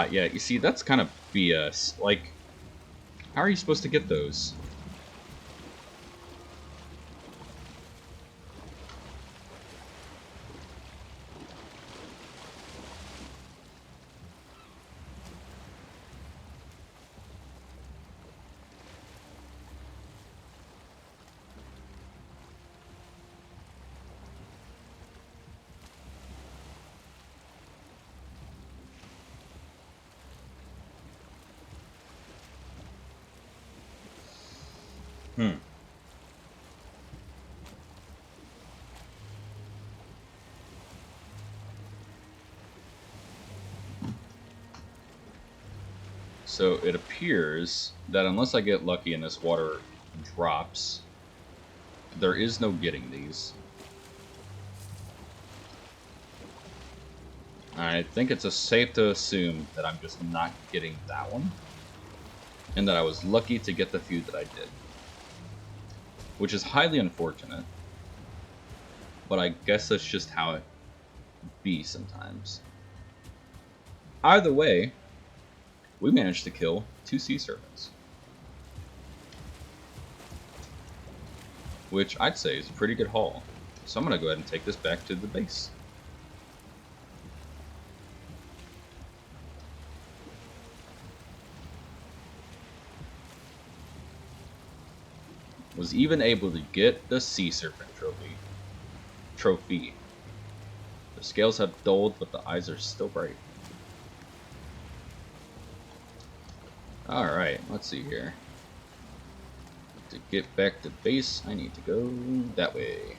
A: Yeah, you see, that's kind of BS. Like, how are you supposed to get those? Hmm. So it appears that unless I get lucky and this water drops, there is no getting these. I think it's safe to assume that I'm just not getting that one, and that I was lucky to get the few that I did. Which is highly unfortunate, but I guess that's just how it be sometimes. Either way, we managed to kill 2 sea serpents, which I'd say is a pretty good haul. So I'm going to go ahead and take this back to the base. Was even able to get the sea serpent trophy. The scales have dulled, but the eyes are still bright. Alright, let's see here. To get back to base, I need to go that way.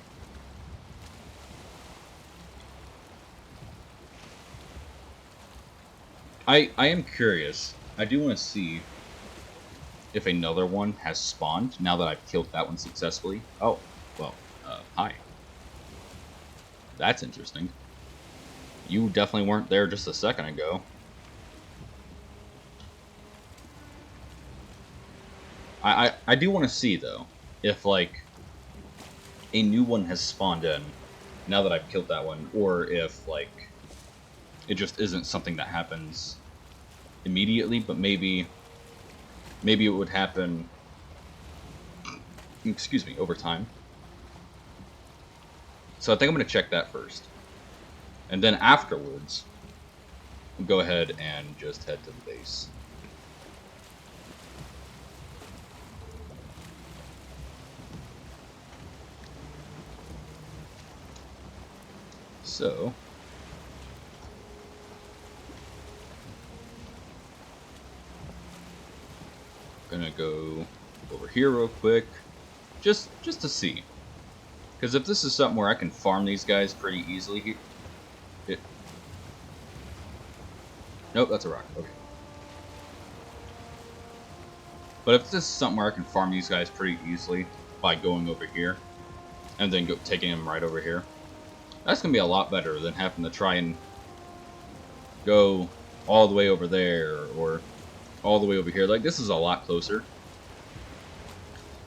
A: I am curious. I do want to see if another one has spawned now that I've killed that one successfully. Oh, well, hi. That's interesting. You definitely weren't there just a second ago. I do want to see, though, if, like, a new one has spawned in now that I've killed that one, or if, like, it just isn't something that happens immediately, but maybe it would happen, excuse me, over time. So I think I'm going to check that first. And then afterwards, go ahead and just head to the base. So, gonna go over here real quick, just to see. Because if this is something where I can farm these guys pretty easily here... Nope, that's a rock. Okay. But if this is something where I can farm these guys pretty easily by going over here, and then taking them right over here, that's going to be a lot better than having to try and go all the way over there, or all the way over here. Like, this is a lot closer.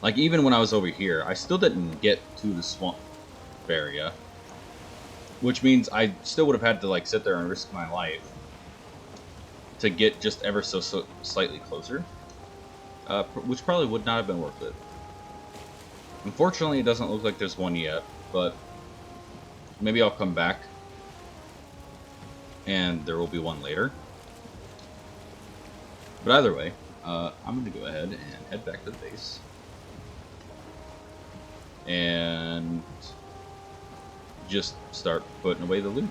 A: Like, even when I was over here, I still didn't get to the swamp area. Which means I still would have had to, like, sit there and risk my life to get just ever so slightly closer. Which probably would not have been worth it. Unfortunately, it doesn't look like there's one yet, but maybe I'll come back and there will be one later. But either way, I'm going to go ahead and head back to the base. And just start putting away the loot.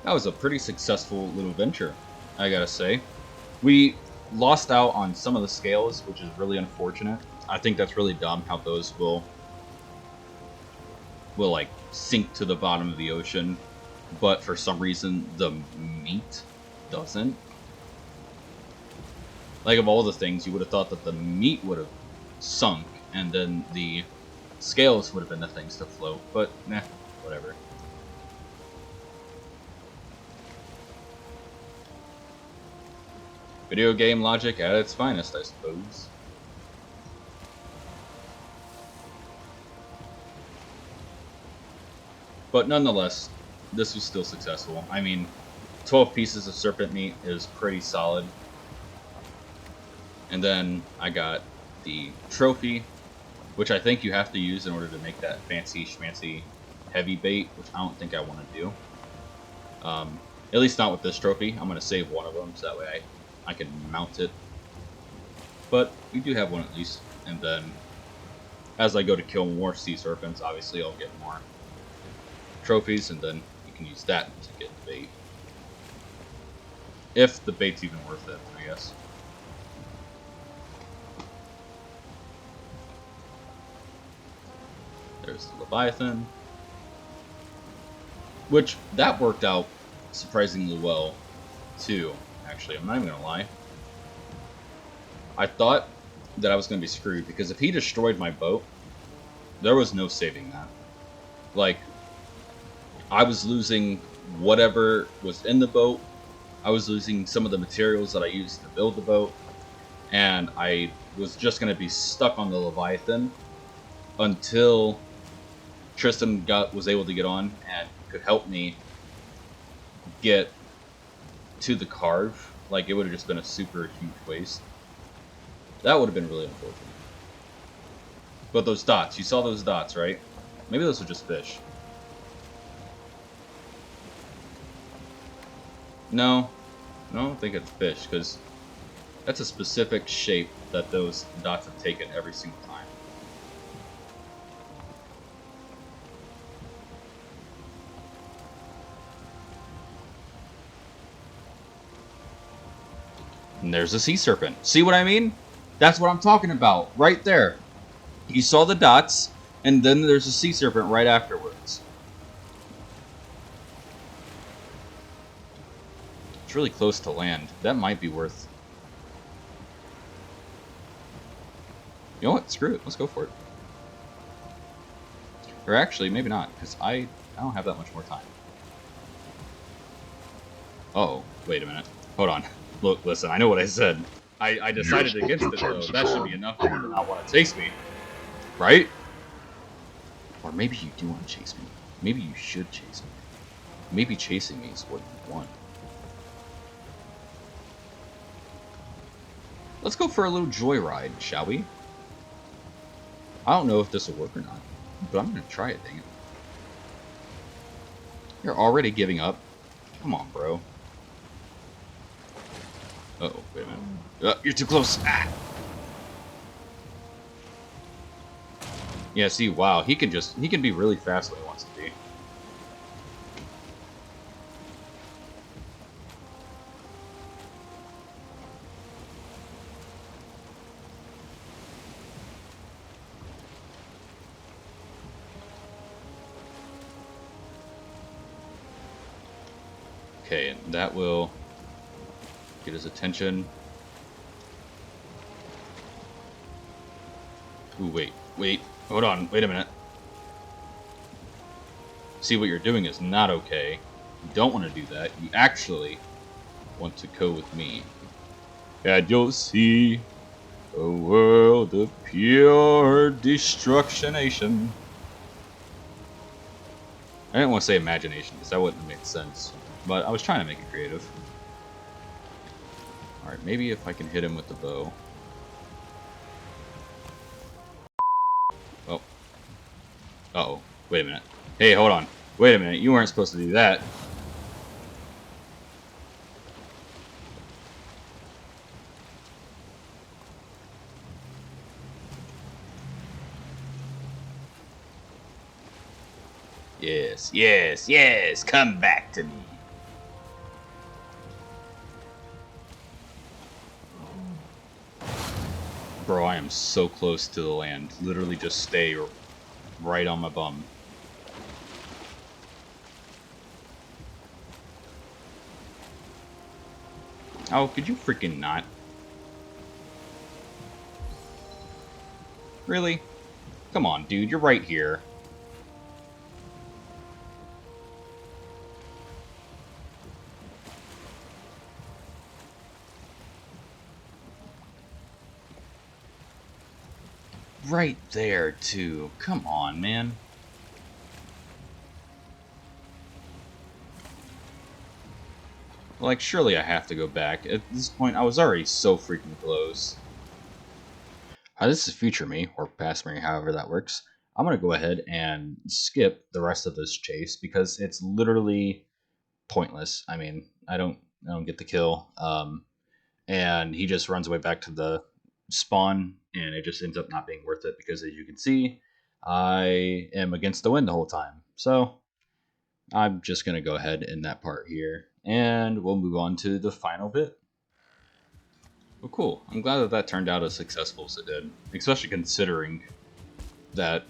A: That was a pretty successful little venture, I gotta say. We lost out on some of the scales, which is really unfortunate. I think that's really dumb how those will like sink to the bottom of the ocean, but for some reason the meat doesn't. Like, of all the things, you would have thought that the meat would have sunk and then the scales would have been the things to float, but nah, whatever. Video game logic at its finest, I suppose. But nonetheless, this was still successful. I mean, 12 pieces of serpent meat is pretty solid. And then I got the trophy, which I think you have to use in order to make that fancy schmancy heavy bait, which I don't think I want to do. At least not with this trophy. I'm going to save one of them, so that way I can mount it. But we do have one at least. And then, as I go to kill more sea serpents, obviously I'll get more trophies, and then you can use that to get the bait. If the bait's even worth it, I guess. There's the Leviathan. Which, that worked out surprisingly well, too. Actually, I'm not even gonna lie. I thought that I was gonna be screwed, because if he destroyed my boat, there was no saving that. Like, I was losing whatever was in the boat, I was losing some of the materials that I used to build the boat, and I was just gonna be stuck on the Leviathan until Tristan was able to get on and could help me get to the carve. Like, it would have just been a super huge waste. That would have been really unfortunate. But those dots, you saw those dots, right? Maybe those are just fish. No, I don't think it's fish, because that's a specific shape that those dots have taken every single time. And there's a sea serpent. See what I mean? That's what I'm talking about. Right there. You saw the dots, and then there's a sea serpent right afterwards. It's really close to land. That might be worth... You know what? Screw it. Let's go for it. Or actually, maybe not, because I don't have that much more time. Oh, wait a minute. Hold on. Look, listen, I know what I said. I decided
B: Yes, but
A: against
B: third
A: it, though.
B: time's the
A: That should
B: charm.
A: be enough for
B: Come
A: you to
B: here.
A: not want to chase me. Right? Or maybe you do want to chase me. Maybe you should chase me. Maybe chasing me is what you want. Let's go for a little joyride, shall we? I don't know if this will work or not, but I'm going to try it, dang it. You're already giving up? Come on, bro. Uh-oh, wait a minute. You're too close. Ah! Yeah, see, wow, he can be really fast when he wants to be. Okay, and that will get his attention. Ooh, wait, hold on, wait a minute. See, what you're doing is not okay. You don't want to do that. You actually want to go with me. And you'll see a world of pure destructionation. I didn't want to say imagination, because that wouldn't make sense. But I was trying to make it creative. Alright, maybe if I can hit him with the bow. Oh. Uh-oh. Wait a minute. Hey, hold on. Wait a minute. You weren't supposed to do that. Yes, yes, yes. Come back to me. Bro, I am so close to the land. Literally just stay right on my bum. Oh, could you freaking not? Really? Come on, dude. You're right here. Right there, too. Come on, man. Like, surely I have to go back. At this point, I was already so freaking close. This is future me, or past me, however that works. I'm going to go ahead and skip the rest of this chase, because it's literally pointless. I mean, I don't get the kill. And he just runs away back to the spawn, and it just ends up not being worth it, because as you can see, I am against the wind the whole time. So I'm just going to go ahead in that part here, and we'll move on to the final bit. Well, cool. I'm glad that that turned out as successful as it did, especially considering that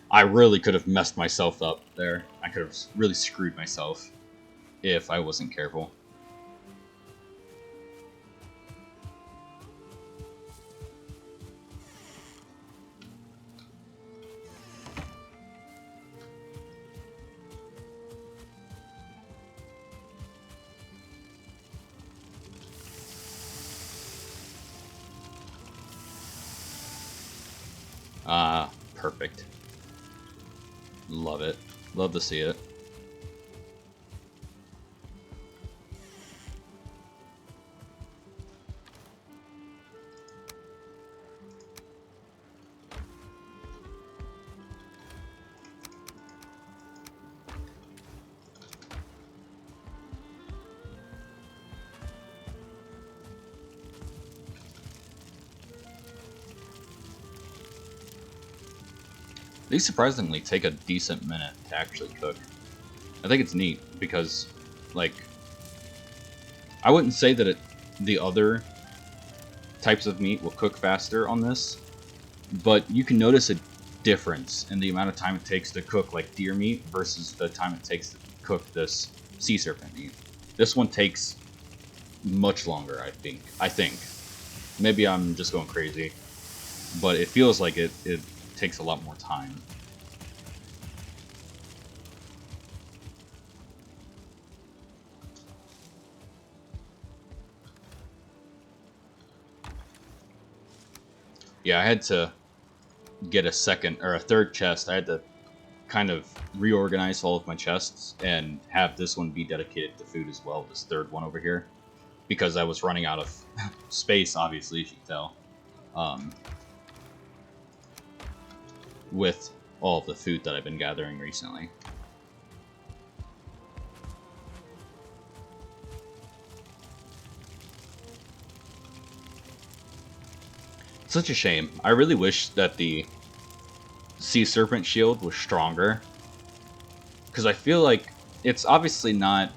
A: I really could have messed myself up there. I could have really screwed myself if I wasn't careful. Ah, perfect. Love it. Love to see it. These surprisingly take a decent minute to actually cook. I think it's neat because, like, I wouldn't say that the other types of meat will cook faster on this, but you can notice a difference in the amount of time it takes to cook like deer meat versus the time it takes to cook this sea serpent meat. This one takes much longer, I think. Maybe I'm just going crazy, but it feels like it takes a lot more time. Yeah, I had to get a second or a third chest. I had to kind of reorganize all of my chests and have this one be dedicated to food as well, this third one over here, because I was running out of space, obviously, as you can tell, with all of the food that I've been gathering recently. Such a shame. I really wish that the Sea Serpent shield was stronger, because I feel like it's obviously not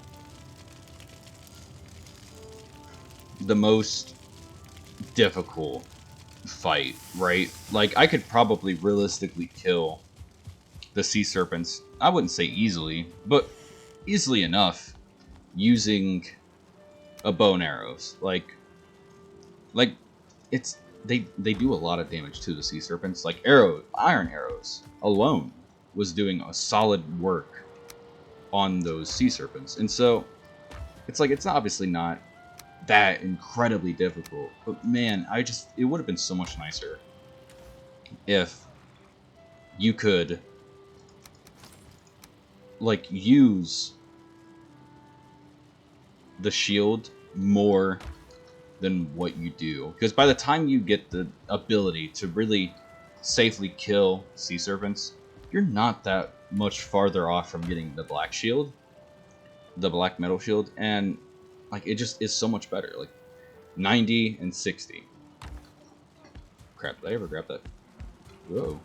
A: the most difficult fight, right? Like, I could probably realistically kill the Sea Serpents, I wouldn't say easily, but easily enough using a bow and arrows. Like it's they do a lot of damage to the Sea Serpents. Like iron arrows alone was doing a solid work on those Sea Serpents. And so it's like, it's obviously not that incredibly difficult, but man, it would have been so much nicer if you could like use the shield more than what you do, because by the time you get the ability to really safely kill Sea Serpents, you're not that much farther off from getting the black shield, the black metal shield, and like it just is so much better. Like 90 and 60. Crap, did I ever grab that? Whoa.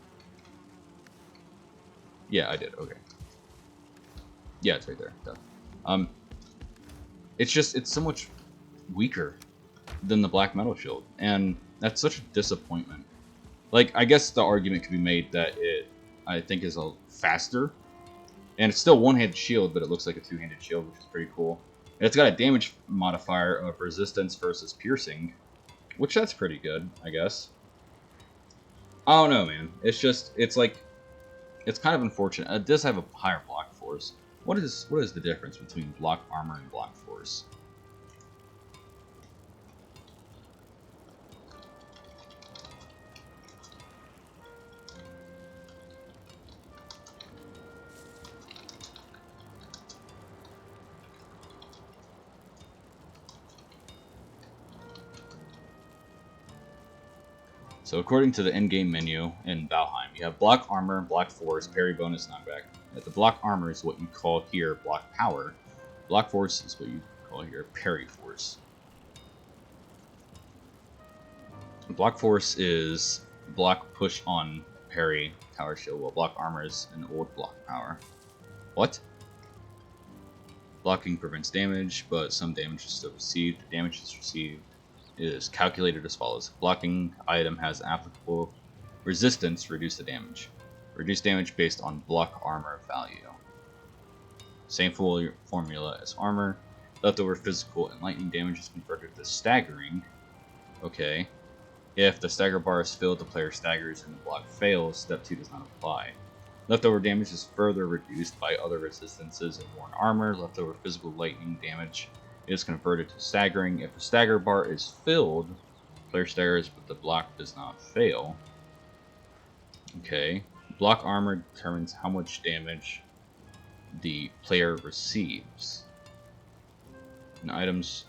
A: Yeah, I did. Okay. Yeah, it's right there. Duh. It's so much weaker than the black metal shield, and that's such a disappointment. Like, I guess the argument could be made that I think, is a faster, and it's still one-handed shield, but it looks like a two-handed shield, which is pretty cool. And it's got a damage modifier of resistance versus piercing, which that's pretty good, I guess. I don't know, man. It's like, it's kind of unfortunate. It does have a higher block force. What is the difference between block armor and block force? So according to the in-game menu in Valheim, you have block armor, block force, parry bonus, knockback. The block armor is what you call here block power. Block force is what you call here parry force. Block force is block push on parry tower shield, while block armor is an old block power. What? Blocking prevents damage, but some damage is still received. The damage is received is calculated as follows. Blocking item has applicable resistance, reduce the damage. Reduce damage based on block armor value. Same formula as armor. Leftover physical and lightning damage is converted to staggering. Okay. If the stagger bar is filled, the player staggers and the block fails. Step 2 does not apply. Leftover damage is further reduced by other resistances in worn armor. Leftover physical lightning damage is converted to staggering. If the stagger bar is filled, player staggers but the block does not fail. Okay. Block armor determines how much damage the player receives. And items,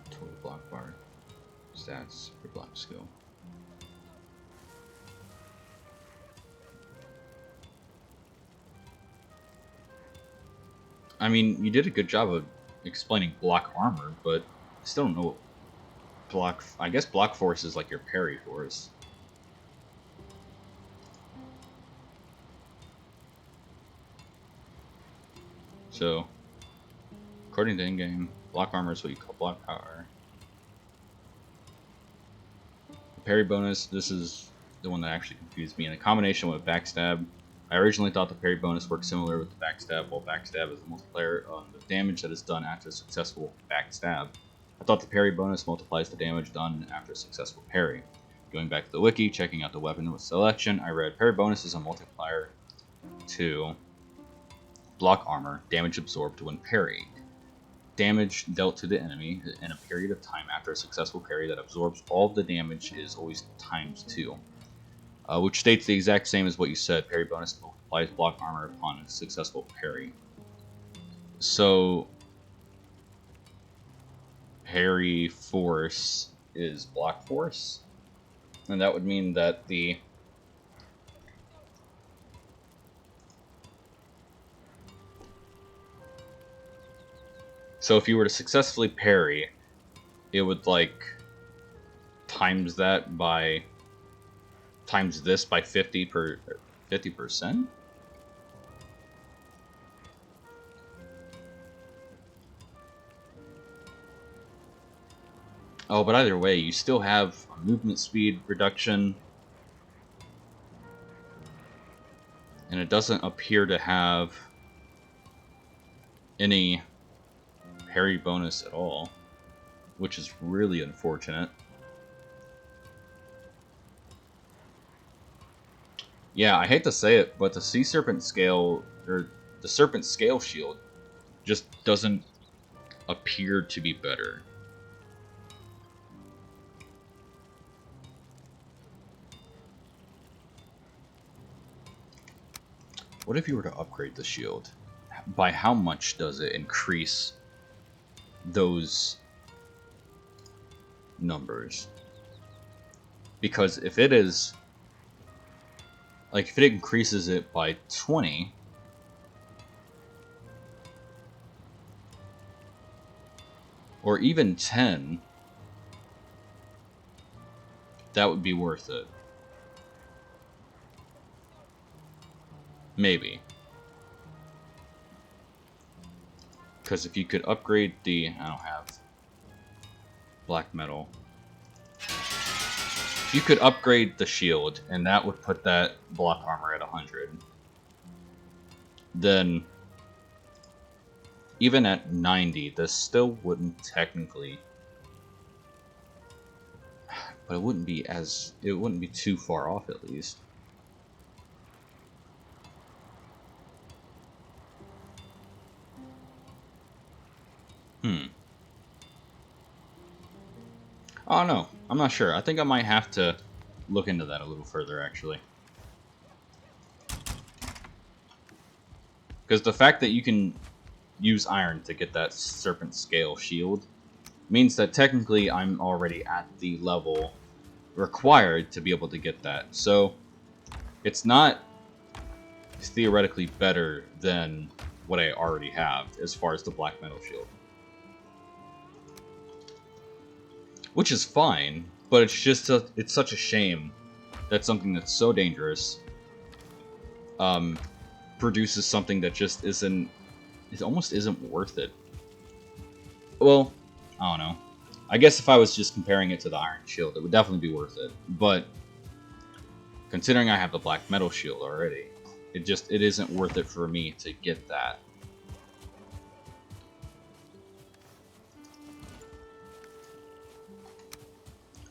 A: total block bar, stats for block skill. I mean, you did a good job of explaining block armor, but I still don't know what block... I guess block force is like your parry force. So, according to in-game, block armor is what you call block power. The parry bonus, this is the one that actually confused me. In a combination with backstab, I originally thought the parry bonus worked similar with the backstab, while backstab is a multiplier on the damage that is done after a successful backstab. I thought the parry bonus multiplies the damage done after a successful parry. Going back to the wiki, checking out the weapon with selection, I read parry bonus is a multiplier to block armor, damage absorbed when parried. Damage dealt to the enemy in a period of time after a successful parry that absorbs all of the damage is always times 2. Which states the exact same as what you said. Parry bonus multiplies block armor upon a successful parry. So, parry force is block force? And that would mean that the... So if you were to successfully parry, it would, like, times that by... times this by 50%? Oh, but either way, you still have a movement speed reduction. And it doesn't appear to have any parry bonus at all, which is really unfortunate. Yeah, I hate to say it, but the Sea Serpent scale, or the Serpent scale shield, just doesn't appear to be better. What if you were to upgrade the shield? By how much does it increase those numbers? Because if it is, like, if it increases it by 20, or even 10, that would be worth it. Maybe. Because if you could upgrade the... I don't have black metal. If you could upgrade the shield, and that would put that block armor at 100, then even at 90, this still wouldn't technically... But it wouldn't be as... It wouldn't be too far off, at least. Oh no, I'm not sure. I think I might have to look into that a little further, actually. Because the fact that you can use iron to get that Serpent scale shield means that technically I'm already at the level required to be able to get that. So it's not theoretically better than what I already have as far as the black metal shield. Which is fine, but it's just it's such a shame that something that's so dangerous produces something that just isn't... It almost isn't worth it. Well, I don't know. I guess if I was just comparing it to the Iron Shield, it would definitely be worth it. But considering I have the Black Metal Shield already, it isn't worth it for me to get that.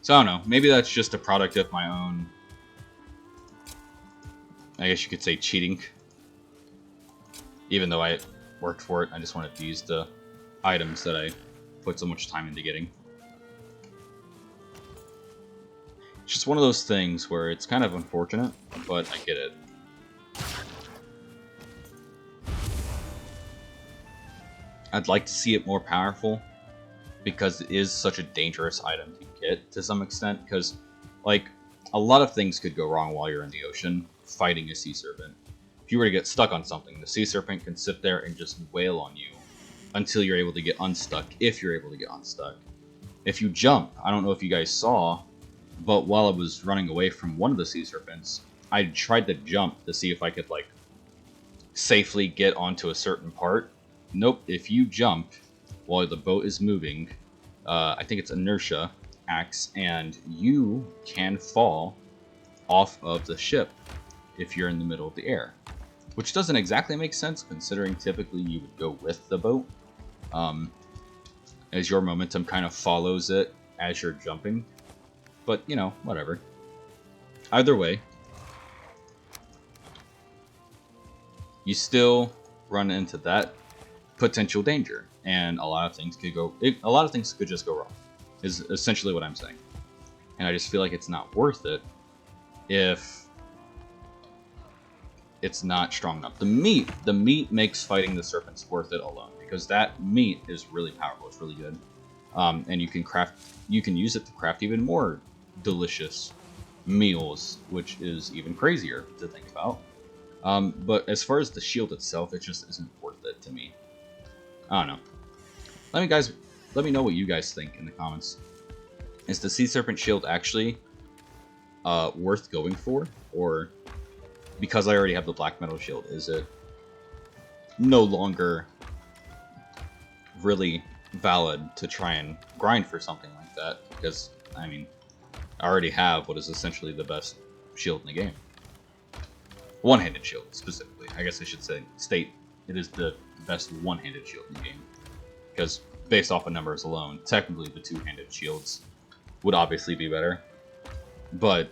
A: So I don't know. Maybe that's just a product of my own, I guess you could say, cheating. Even though I worked for it, I just wanted to use the items that I put so much time into getting. It's just one of those things where it's kind of unfortunate, but I get it. I'd like to see it more powerful, because it is such a dangerous item to get to some extent, because, like, a lot of things could go wrong while you're in the ocean fighting a sea serpent. If you were to get stuck on something, the sea serpent can sit there and just wail on you until you're able to get unstuck, if you're able to get unstuck. If you jump, I don't know if you guys saw, but while I was running away from one of the sea serpents, I tried to jump to see if I could, like, safely get onto a certain part. Nope, if you jump while the boat is moving, I think it's inertia acts, and you can fall off of the ship if you're in the middle of the air. Which doesn't exactly make sense, considering typically you would go with the boat. as your momentum kind of follows it as you're jumping. But, you know, whatever. Either way, you still run into that potential danger, and a lot of things could go. A lot of things could just go wrong. Is essentially what I'm saying, and I just feel like it's not worth it if it's not strong enough. The meat makes fighting the serpents worth it alone, because that meat is really powerful. It's really good, and you can use it to craft even more delicious meals, which is even crazier to think about. But as far as the shield itself, it just isn't worth it to me. I don't know. Let me know what you guys think in the comments. Is the Sea Serpent shield actually worth going for, or because I already have the black metal shield, is it no longer really valid to try and grind for something like that? Because, I mean, I already have what is essentially the best shield in the game. One-handed shield, specifically. I guess I should state it is the best one-handed shield in the game. Because, based off of numbers alone, technically the two-handed shields would obviously be better. But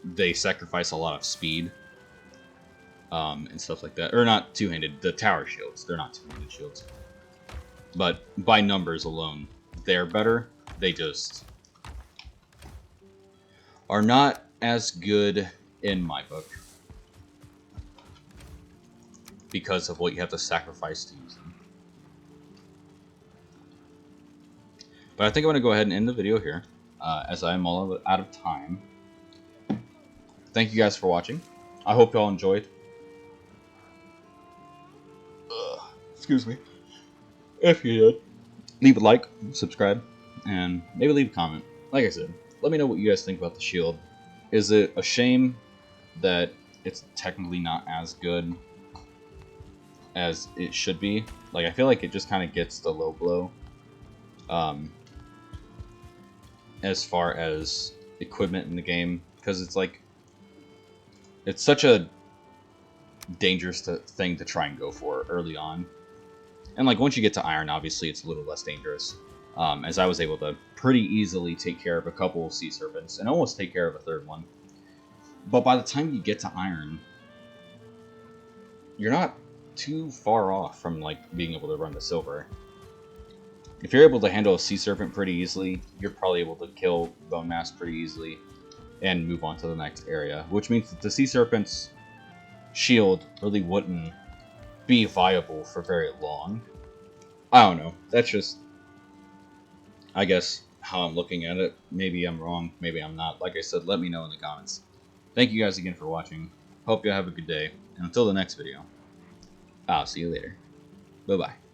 A: they sacrifice a lot of speed and stuff like that. Or not two-handed, the tower shields. They're not two-handed shields. But by numbers alone, they're better. They just are not as good in my book, because of what you have to sacrifice to use them. But I think I'm going to go ahead and end the video here, as I'm all out of time. Thank you guys for watching. I hope y'all enjoyed. Excuse me. If you did, leave a like, subscribe, and maybe leave a comment. Like I said, let me know what you guys think about the shield. Is it a shame that it's technically not as good as it should be? Like, I feel like it just kind of gets the low blow as far as equipment in the game, because it's like, it's such a dangerous thing to try and go for early on. And like, once you get to iron, obviously it's a little less dangerous, as I was able to pretty easily take care of a couple of sea serpents and almost take care of a third one. But by the time you get to iron, you're not too far off from like being able to run to silver. If you're able to handle a sea serpent pretty easily, you're probably able to kill bone mass pretty easily and move on to the next area, which means that the sea serpent's shield really wouldn't be viable for very long. I don't know. That's just, I guess, how I'm looking at it. Maybe I'm wrong. Maybe I'm not. Like I said, let me know in the comments. Thank you guys again for watching. Hope you have a good day. And until the next video, I'll see you later. Bye-bye.